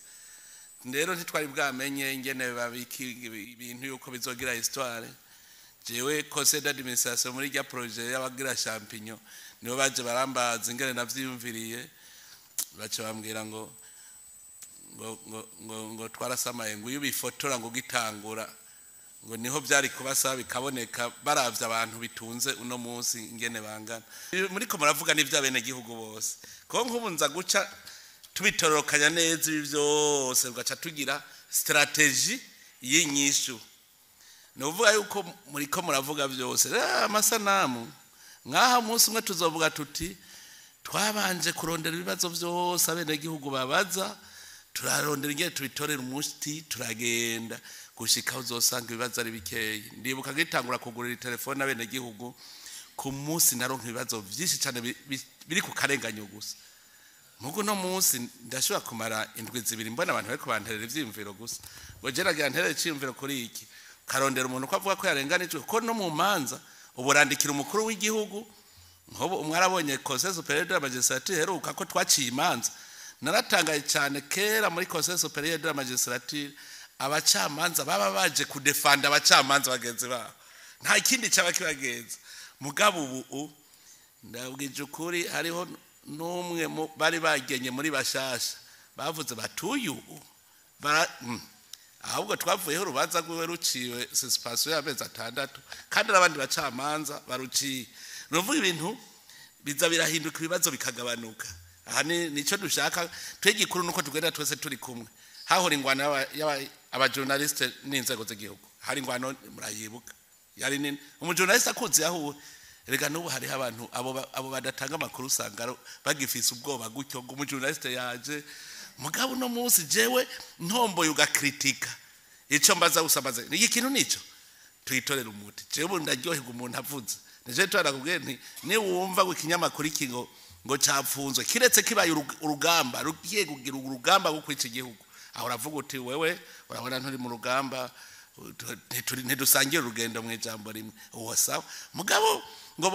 rero ntitwari bwamenye ingene babiki ibintu yuko bizogira histoire jewe conseil d'administration muri rya projet y'abagira champignon nibo baje barambaza ingene navyiyumviriye bace bambwira ngo twarasamaye ngo iyo bifotora ngo gitangura ngo niho byari kubasaba bikaboneka baravye abantu bitunze uno munsi ingene bangana muri ko muravuga n'ivya bene gihugu bose ko nk'ubunza guca tubitorokanya neza ibi byose ugaca tugira strategy y'inyishu novuga yuko muri ko muravuga byose amasanamu nkaha munsi umwe tuzovuga tuti twabanje kurondera ibibazo byose abene gihugu babaza turarondera ingene tubitorera umuti turagenda gushika uzosanga ibibazo ari bikeyi ndibuka gitangura kugurira telefone abene gihugu ku munsi naronka ibibazo byinshi cyane biri ku karenganyo gusa mugo no munsi ndashobora kumara indwi zibiri mbona abantu bari kubanterera ivyimviro gusa ngo geragira nterere cyimviro kuri iki karondera umuntu ko avuga ko yarenganijwe ko no mu manza uburandikira umukuru w'igihugu nkobo umwarabonye conseil supérieur de la magistrature heruka ko twaciye imanza naratangaye cyane kera muri conseil supérieur de la magistrature abacamanza baba baje kudefanda abacamanza bagenzi babo nta ikindi cyaba kibagenza mugabo ubu ndabwije ukuri hariho n'umwe bari bagenye muri bashasha bavuze batuyu ahubwo twavuyeho urubanza rwiwe ruciwe suspension y'amezi 6 kandi n'abandi bacamanza baruciye nuvuga ibintu biza birahinduka ibibazo bikagabanuka aha nico dushaka twegikuru nuko tugenda twese turi kumwe hahora ingwana abajournaliste n'inzego z'igihugu hari ingwano murayibuka yari nini umujournaliste akuze yahuwe rega n'ubu hariho abantu abo badatanga amakuru usanga bagifise ubwoba gutyo ngo umujournaliste yaje mugabo no munsi jewe ntomboye ugakritika ico mbaza usamaze ni ikintu nico tuyitorera umuti jewe ndaryoherwa umuntu avuze nije twarakubwiye nti ni wumva ngo ikinyamakuru iki ngo capfunzwe kiretse kibaye urugamba rugiye kugira urugamba gwo kwica igihugu aho uravuga uti wewe urabona nturi mu rugamba ntidusangiye urugendo mu ijambo rimwe uwo sawa mugabo ngo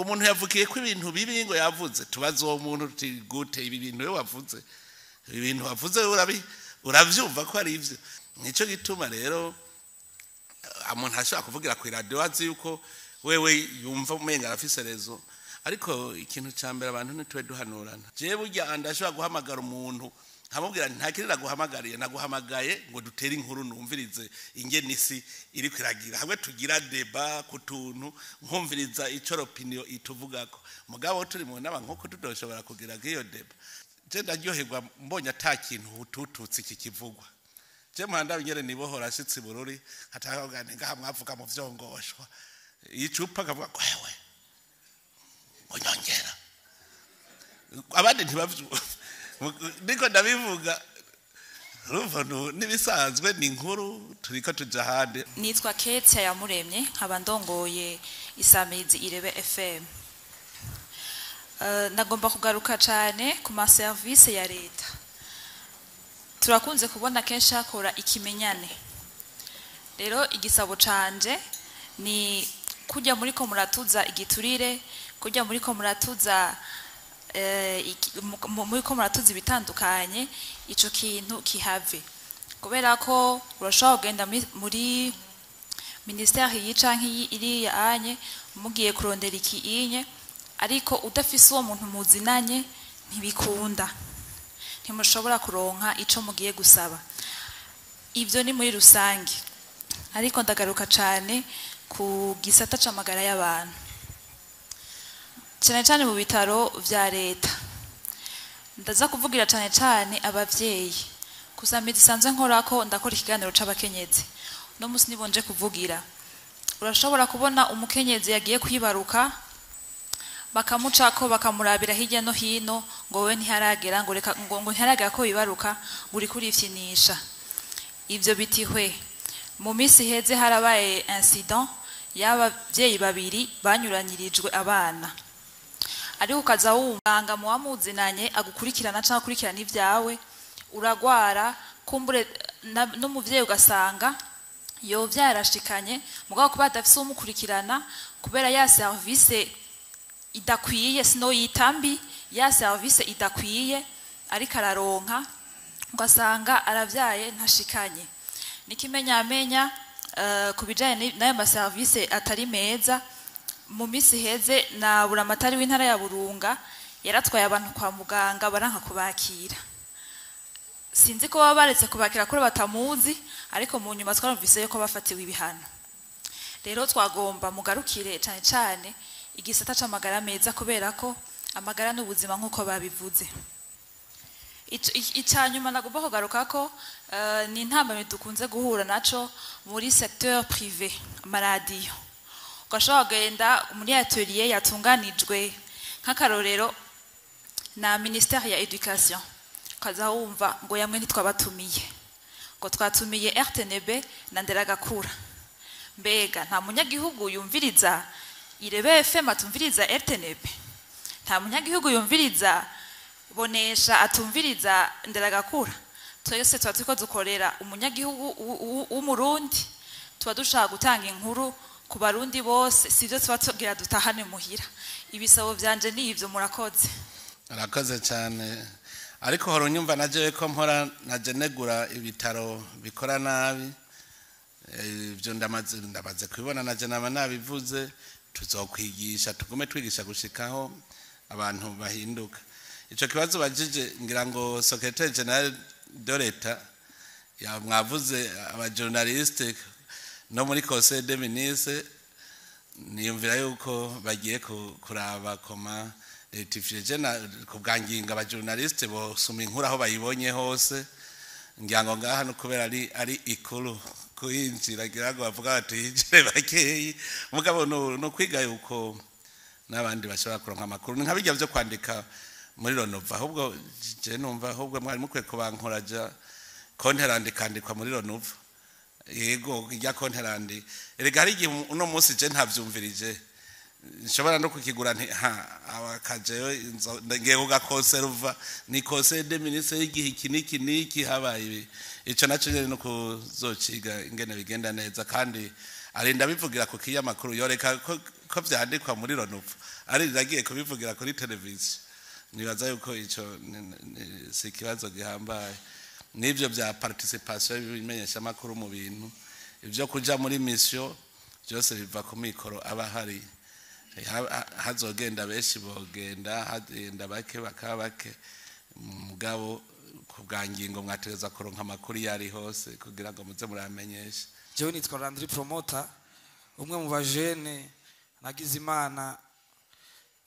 umuntu yavukiye ko ibintu bibi ngo yavuze tubaze uwo muntu uti gute ibi bintu we wavuze ibintu wavuze uravyumva ko ari ivyo nico gituma rero umuntu ashaka kuvugira ku radio azi yuko wewe yumva umenga arafise rezo ariko ikintu cyambere abantu nitwe duhanurana je burya ndashobora guhamagara umuntu nkamubwira ntakirira guhamagariye naguhamagaye ngo dutere inkuru numvirize ingene isi iri kwiragira hamwe tugira deba ku tuntu nkumviriza ico opinion ituvugako mugabo turi mu naba nkoko tudoshobora kugira giyo deba je ndaryoherwa mbonye atakintu utututse iki kivugwa je muhanda ngere nibohora ashitsi bururi hatagane ngaha mwavuga mu vyongoshwa icupa kavuga kwewe onyongera abandi ntibavyuka niko ndabivuga ruvono nibisanzwe ni inkuru turiko tuja hande nitwa Kate Yamuremye nkaba ndongoye Isamizi Irebe FM nagomba kugaruka cyane ku ma service ya leta turakunze kubona kenshi hakora ikimenyane rero igisabo canje ni kujya muri ko muratuza igiturire kujya muri ko muratuza muri ko muratuza ibitandukanye ico kintu kihave kubera ko urashobora kugenda muri ministeri yicanki iri anye mugiye kurondera iki inye ariko udafise uwo muntu muzinanye ntibikunda ntimushobora kuronka ico mugiye gusaba ivyo ni muri rusange ariko ndagaruka cyane ku gisata c'amagara y'abantu cyane cyane mu bitaro vya leta ndaza kuvugira cyane cyane abavyeyi kusamiza sanzwe nkorako ndakora ikiganiro c'abakenyezi no musi nibonje kuvugira urashobora kubona umukenyezi yagiye kwibaruka bakamucako bakamurabira hirya no hino ngo we ntiharagera ngo reka ngo ntiharagera ko bibaruka uri kurifyinisha ivyo bitihwe mu misi heze harabaye incident y'abavyeyi babiri banyuranyirijwe abana ari ukaza wumanga mu wamuzinanye agukurikirana cyangwa akurikirana ivyawe uragwara kumbure no muvyeyi ugasanga yo vyarashikanye mugabo kuba adafise umukurikirana kubera ya service idakwiye sino yitambi ya service idakwiye ariko araronka ugasanga aravyaye ntashikanye nikimenyamenya kubijanye n'ayo ma service atari meza mu misi heze na buramatari w'intara ya Burunga yaratwaye abantu kwa muganga baranka kubakira sinzi ko babaretse kubakira kuri batamuzi ariko mu nyuma twarumvise yuko bafatiwe ibihano rero twagomba mugarukire cyane cyane igisata c'amagara meza kubera ko amagara n'ubuzima nkuko babivuze icanyuma nagomba kugaruka ko ni intambwe dukunze guhura naco muri secteur privé amaradiyo ugashobora kugenda muri atelier yatunganijwe nk'akarorero na ministère ya education kaza wumva ngo yamwe ntitwabatumiye ngo twatumiye RTNB na Nderagakura mbega nta munyagihugu yumviriza Irebe FM atumviriza RTNB nta munyagihugu yumviriza Bonesha atumviriza Nderagakura twese tuba turiko dukorera umunyagihugu w'umurundi tuba dushaka gutanga inkuru ku barundi bose sivyo tuba tugira dutahane muhira ibisabo vyanje ni ivyo murakoze arakoze cyane ariko horo nyumva naje ko mpora naje negura ibitaro bikora nabi ibyo ndamaze kubibona naje nama nabivuze tuzokwigisha tugume twigisha gushikaho abantu bahinduka ico kibazo bajije ngira ngo secrétaire général de l'État ya mwavuze aba journaliste no muri conseil des ministres niyumvira yuko bagiye kuraba koma rectifier na kubwanginga aba journaliste bo suma inkuru aho bayibonye hose ngira ngo ngaha no kubera ari ikuru kuyinjira gira ngo bavuga bati yinjire bakeyi mugabo no kwiga yuko n'abandi bashobora kuronka amakuru nka bijya byo kwandika muri Ronova ahubwo je numva ahubwo mwari mukwiye kubankoraja konterandi kandikwa muri Ronova yego ijya konterandi erega hari igihe uno munsi je ntavyumvirije nshobora no kukigura nti abakajeyo ngiye kugakonserva ni conseil des ministres y'igihe iki habaye ico naco nyene no kuzociga ingene bigenda neza kandi arinda bivugira ku kiyamakuru yoreka ko vyandikwa muri Ronova ari riragiye kubivugira kuri televiziyo nibaza yuko ico si kibazo gihambaye nivyo bya participation bimenyesha makuru mu bintu ivyo kuja muri mission byose biva ku mikoro aba hari hazogenda benshi bogenda hagenda bake bakabake mugabo ku bwangingo mwategeza kuronka amakuru yari hose kugira ngo muze muramenyesha jewe nitwa Landry Promoter umwe mu bajene nagize imana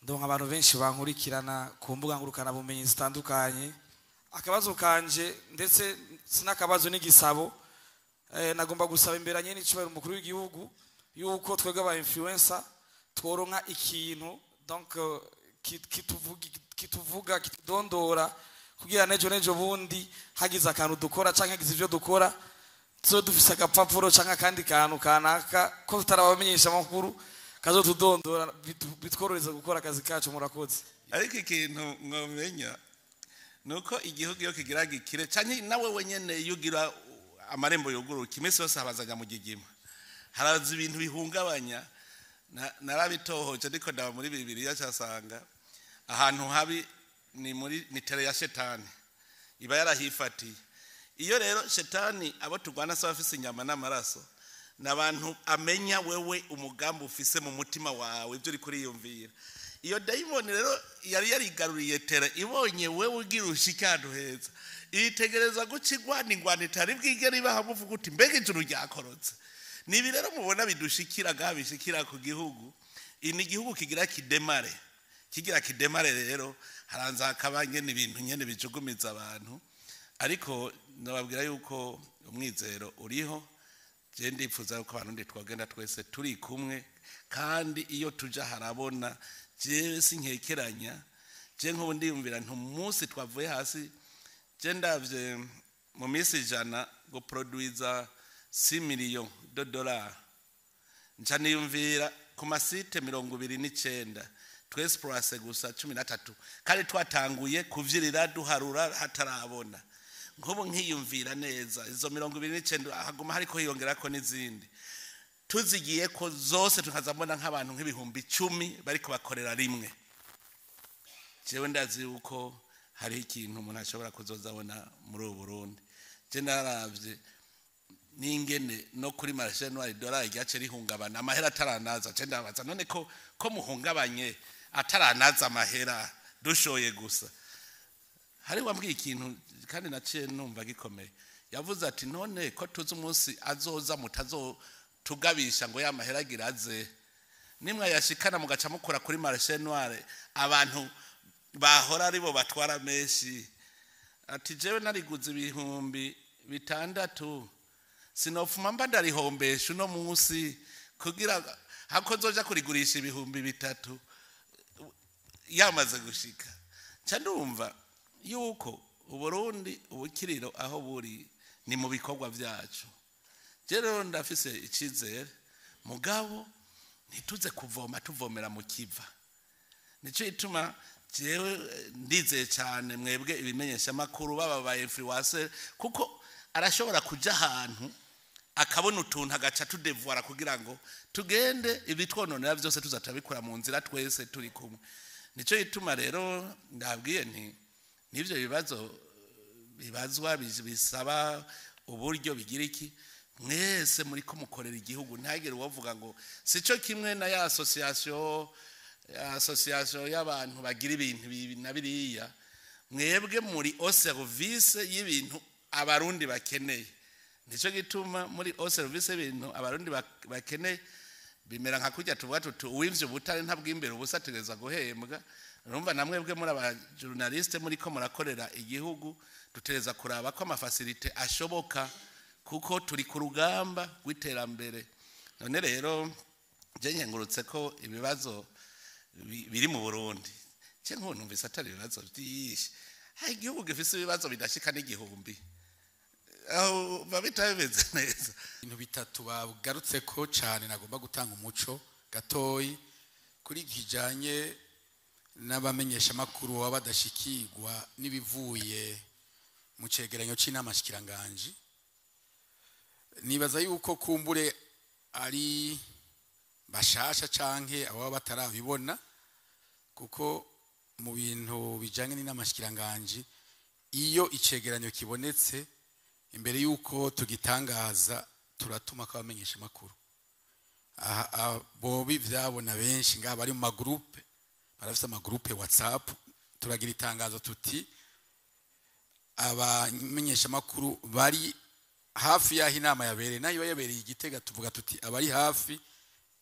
ndonka abantu benshi bankurikirana ku mbuga ngurukana bumenyi zitandukanye akabazo kanje ndetse sinakabazo n'igisabo nagomba gusaba imbere nyene icubero umukuru w'igihugu yuko twebwe aba influencer tworonka ikintu donc kituvuga kitudondora kugira nejo bundi hagize akantu dukora canke hagize ivyo dukora zo dufise agapapuro canke kandi kantu kanaka ko tutarabamenyesha amakuru kazotudondora bitwororeza gukora akazi kacu murakoze ariko ikintu mwomenya nuko igihugu yo kigira gikire canke nawe wenyene yugira amarembo yuguru kimese yose habazanya mu gigima harazi ibintu bihungabanya narabitohoje ndiko ndaba muri Bibiliya cyasanga ahantu habi ni muri nitere ya shetani iba yarahifatiye iyo rero shetani abo tugwana se bafise inyama n'amaraso nabantu amenya wewe umugambi ufise mu mutima wawe ibyo uri kuri yumvira iyo daimoni rero yari yarigaruriye tere ibonye wewe ugira ushikado heza itegereza gucigwana ingwana itari bwigere bahamuvuga uti mbega ijuru ryakorotse nibi rero mubona bidushikira gabishikira ku gihugu ini gihugu kigira kidemare rero haranza akabanye n'ibintu nyene bijugumiza abantu ariko nababwira yuko umwizero uriho je ndipfuza yuko abantu nditwagenda twese turi kumwe kandi iyo tuja harabona je sinkekeranya je nko ndiyumvira ntu munsi twavuye hasi je ndavye mu minsi ijana go produiza 6 millions de dollars nca niyumvira ku masite 29 twesplase gusa 13 kandi twatanguye kuvyirira duharura hatarabona nkubu nkiyumvira neza izo 29 haguma hariko hiyongerako n'izindi tuzigiye ko zose tukazabona nk'abantu nk'ibihumbi 10 bariko bakorera rimwe jewe ndazi uko hari ikintu umuntu ashobora kuzozabona muri Burundi je naravye ningene no kuri marché noir dollar ryace rihungabana amahera ataranaza je ndabaza none ko muhungabanye ataranaza amahera dushoye gusa hari wambwiye ikintu kandi naciye numva gikomeye yavuze ati none ko tuzi umunsi azoza mutazo tugabisha ngo yamahera giraze nimwe yashikana mugaca mukora kuri marché noir abantu bahora aribo batwara menshi ati jewe nariguze ibihumbi 6 sinofuma mbandarihombesha uno munsi kugira hako zoja kurigurisha ibihumbi 3 yamaze gushika ca ndumva yuko Uburundi ubukiriro aho buri ni mu bikorwa byacu rero ndafise icizere mugabo ntituze kuvoma tuvomera mu kiva nico ituma jewe ndizeye cyane mwebwe ibimenyesha makuru baba ba influencer kuko arashobora kuja ahantu akabona utuntu agaca tudevuara kugira ngo tugende ibitwononera byose tuzatabikora mu nzira twese turi kumwe nico ituma rero ndabwiye nti nivyo bibazwa bisaba uburyo bigira iki mwese muri ko mukorera igihugu ntagere uwavuga ngo sico kimwe na ya association y'abantu bagira ibintu na biriya mwebwe muri au service y'ibintu abarundi bakeneye nico gituma muri au service y'ibintu abarundi bakeneye bimera nka kujya tuvuga tutu uwivyo butare ntabwimbere ubusategeza guhembwa urumva namwebwe muri aba journaliste muri ko murakorera igihugu dutereza kuraba ko amafacilite ashoboka kuko turi ku rugamba rw'iterambere none rero je nkengurutse ko ibibazo biri mu Burundi cye nk'ubu numvise atari ibibazo byinshi hari igihugu gifise ibibazo bidashika n'igihumbi aho babita bimeze neza. Ibintu bitatu bagarutse ko cyane nagomba gutanga umuco gatoyi kuri kijanye n'abamenyesha makuru baba badashikirwa n'ibivuye mu cegeranyo c'inama shikiranganje. Nibaza yuko kumbure ari bashasha canke abo batarabibona kuko mu bintu bijanye n'inama shikiranganje iyo icegeranyo kibonetse imbere yuko tugitangaza turatuma ko abamenyesha makuru bo bivyabona benshi ngaba ari mu magroupe barafite amagroupe WhatsApp turagira itangazo tuti abamenyesha makuru bari hafi yaho inama yabereye nayo yabereye Igitega tuvuga tuti abari hafi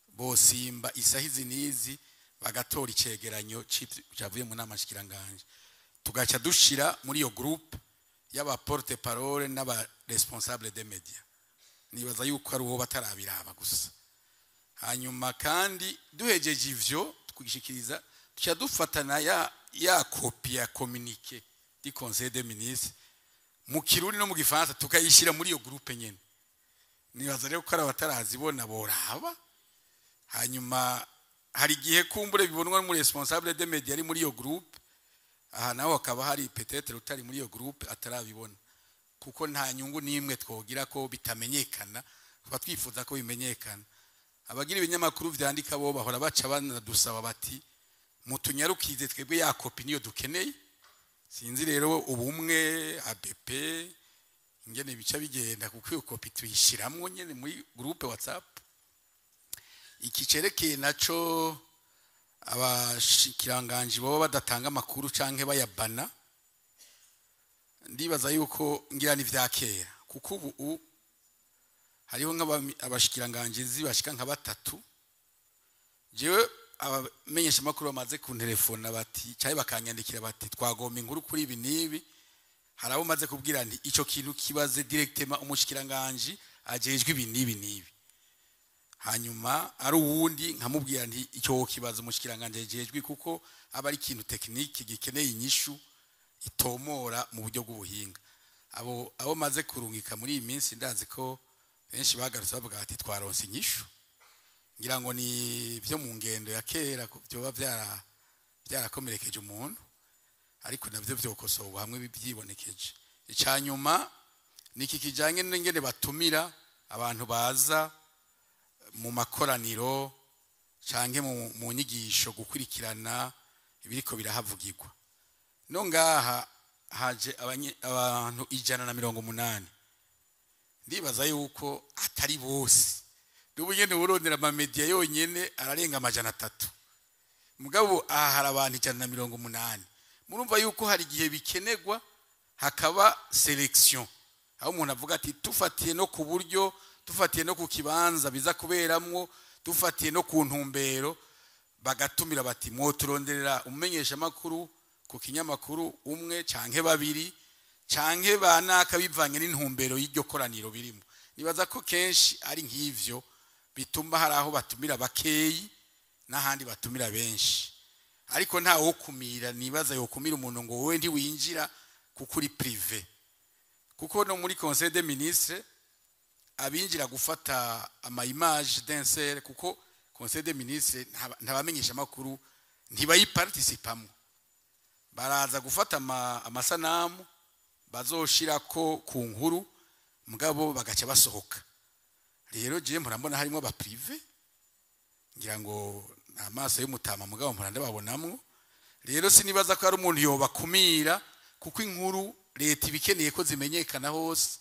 bosimba isahizi nizi bagatora icegeranyo cyavuye mu nama shikiranganje tugaca dushira muri iyo groupe y'aba porte parole n'aba responsable des médias. Nibaza yuko ari uwo batarabiraba gusa. Hanyuma kandi duhejeje ivyo twishikiriza tuca dufatana ya copie ya communiqué du Conseil des ministres mu Kirundi no mu Gifaransa tukayishira muri iyo groupe nyene. Nibaza rero ko ari abatarazibona boraba. Hanyuma hari gihe kumbure bibonwa mu responsable des médias ari muri iyo groupe. Aha naho akaba hari peut-être utari muri iyo groupe atarabibona kuko nta nyungu nimwe twogira ko bitamenyekana twa twifuza ko bimenyekana. Abagira ibinyamakuru vyandika bo bahora baca banadusaba bati mutunyarukize twebwe ya copie niyo dukeneye. Sinzi rero ubumwe ABP ingene bica bigenda kuko iyo copie tuyishiramwo nyene muri groupe WhatsApp. Iki cerekeye naco abashikiranganje baba badatanga makuru canke bayabana ndibaza yuko ngira ni vyakera kuko ubu hariho nk'abashikiranganje zibashika nka batatu jewe abamenyesha makuru bamaze ku telefone bati cyaye bakanyandikira bati twagomba inkuru kuri ibi nibi harabo maze kubwira nti ico kintu kibaze directement umushikiranganje ajejwe ibi nibi hanyuma ari uwundi nkamubwira nti icyo kibazo umushikiranganje jejwe kuko aba ari ikintu technique gikeneye inyishu itomora mu buryo bw'ubuhinga. Abo maze kurungika muri iyi minsi ndazi ko benshi bagarutse bavuga ati twaronse inyishu ngira ngo ni byo mu ngendo ya kera byo byarakomerekeje umuntu ariko navyo byokosowe hamwe bibyibonekeje. Icanyuma niki kijanye n'ingene batumira abantu baza mu makoraniro canke mu nyigisho gukurikirana ibiriko birahavugirwa. No ngaha haje abantu 180. Ndibaza yuko atari bose. Dubugende burondera ama media yonyene ararenga 300. Mugabo aha hari abantu 180. Murumva yuko hari gihe bikenegwa hakaba selection. Aho umuntu avuga ati tufatiye no ku buryo tufatiye no ku kibanza biza kuberamwo dufatiye no ku ntumbero bagatumira bati mwoturonderera umenyesha makuru ku kinyamakuru umwe canke babiri canke banaka bivanye n'intumbero y'iryo koraniro birimo. Nibaza ko kenshi ari nk'ivyo bituma hari aho batumira bakeyi n'ahandi batumira benshi ariko nta wo kumira. Nibaza yo kumira umuntu ngo wowe ndi winjira kuko uri privé kuko no muri Conseil des ministres abinjira gufata ama image d'insert kuko Conseil des ministres ntabamenyesha makuru ntibayiparticipamo baraza gufata amasanamu bazoshira ko ku nkuru mugabo bagaca basohoka. Rero je murambona harimo aba privé ngira ngo amaso y'umutama mugabo murande babonamwo. Rero sinibaza ko ari umuntu yoba kumira kuko inkuru leta ibikeneye ko zimenyekana hose.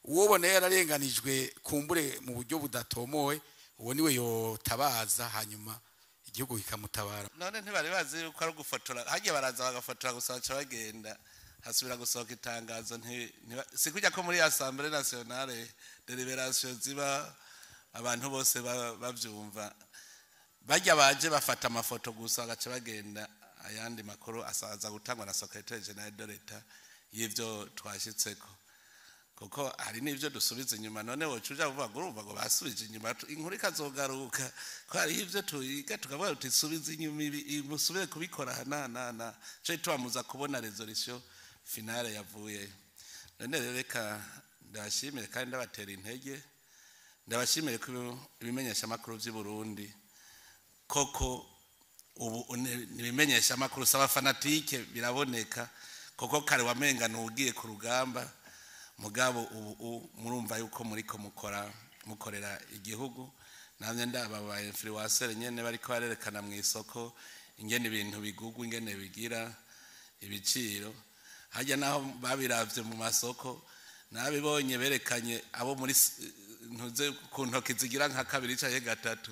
Uwobona yararenganijwe kumbure mu buryo budatomowe uwo niwe yotabaza hanyuma igihugu kikamutabara. None ntibari bazi ko ari gufotora hagiye baraza bagafotora gusaca bagenda hasubira gusohoka itangazo sikujya ko muri Assemblée Nationale de Liberation ziba abantu bose bavyumva bajya baje bafata amafoto gusa agaca bagenda ayandi makuru asaza gutangwa na Secrétaire Général de l'État y'ivyo twashitseko. kuko hari n'ibyo dusubiza inyuma none wocu uja uvuga ngo urumva ngo basubije inyuma inkuru ikazogaruka ko hari ibyo tuyiga tukavuga tuti subiza inyuma musubire kubikora hanana cyo twamuza kubona resolution finale yavuye none rero reka ndashimire kandi ndabatera intege ndabashimire ko ibimenyesha makuru by'i Burundi koko ubu nibimenyesha makuru saba fanatike biraboneka koko kare wamenga nugiye ku rugamba mugabo ubu murumva yuko muriko mukorera igihugu namwe ndaba influencer nyene bariko barerekana mu isoko ingene ibintu bigugwa ingene bigira ibiciro hajya naho babiravye mu masoko nabibonye berekanye abo muri ntuze ku ntoki zigira nka kabiri canke gatatu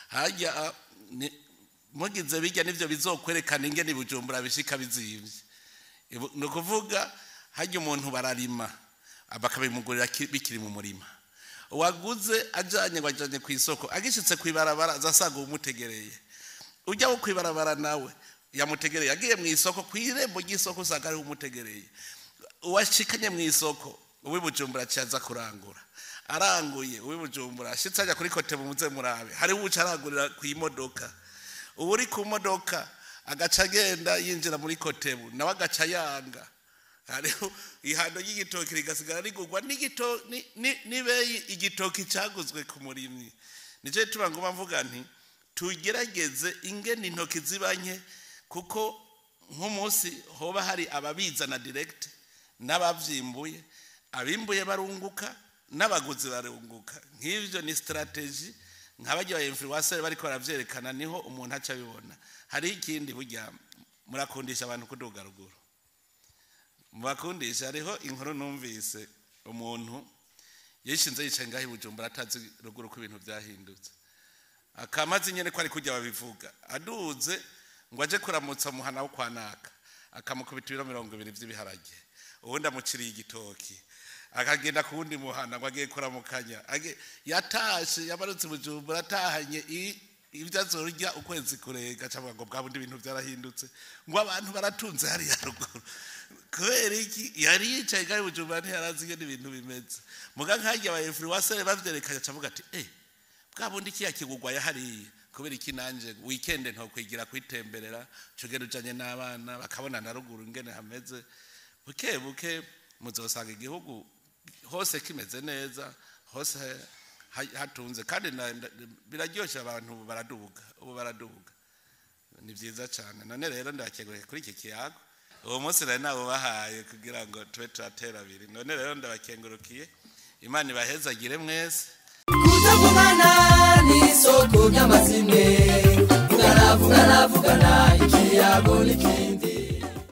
hajya mugize bijya nivyo bizokwerekana ingene Bujumbura bishika bizimvye no kuvuga hajya umuntu bararima abakabimugurira bikiri mu murima waguze ajanye gwajanye ku isoko agishitse kwibarabara zasaga umutegereye ujya wo kwibarabara nawe yamutegereye agiye mu isoko kwirembo ry'isoko usanga ari umutegereye uwashikanye mu isoko uwi Bujumbura cyaza kurangura aranguye uwi Bujumbura shitse ajya kuri kote muze murabe hari ucaragurira ku imodoka uri ku modoka agaca agenda yinjira muri kotebu nawe agaca yanga hariho ihando y'igitoki rigasigara rigugwa nibeyi igitoki cyaguzwe ku murimyi nico tuba ngo mvuga nti tugerageze ingene intoki zibanye kuko nk'umunsi hoba hari ababizana direct n'abavyimbuye abimbuye barunguka n'abaguzi barunguka nk'ivyo ni strategy nk'abajya ba influencer bariko baravyerekana niho umuntu aca bibona hari ikindi burya murakundisha abantu kuduga ruguru mubakundisha hariho inkuru numvise umuntu yishinze yicaye ngaho i Bujumbura atazi ruguru ko ibintu byahindutse akamazi nyene ko ari kujya babivuga aduze ngo aje kuramutsa muhana wo kwanaka akamukubita ibiro 200 by'ibiharage ubundi amuciriye igitoki akagenda ku wundi muhana ngo agiye kuramukanya yatashe yabarutse Bujumbura atahanye ibyo azorya ukwezi kurega cyangwa ngo bwa bundi ibintu byarahindutse ngo abantu baratunze hari ya ruguru kubera iki yari yicaye ngaho Bujumbura ntiyarazi ingene ibintu bimeze muga nkajya ba influencer bavyerekanye acavuga ati bwa bundi kiya kigugwa yahariye kubera iki nanje weekend nto kwigira kwitemberera cugera ujanye n'abana bakabona na ruguru ingene hameze buke buke muzosanga igihugu hose kimeze neza hose hatunze kandi biraryosha abantu baraduga ni byiza cyane none rero ndakegurike kuri iki kiyago uwo munsi rero nabo bahaye kugira ngo tube turatera abiri none rero ndabakengurukiye Imana ibahezagire mwese kutavugana n'isoko ry'amazimwe vugana ikiyago n'iki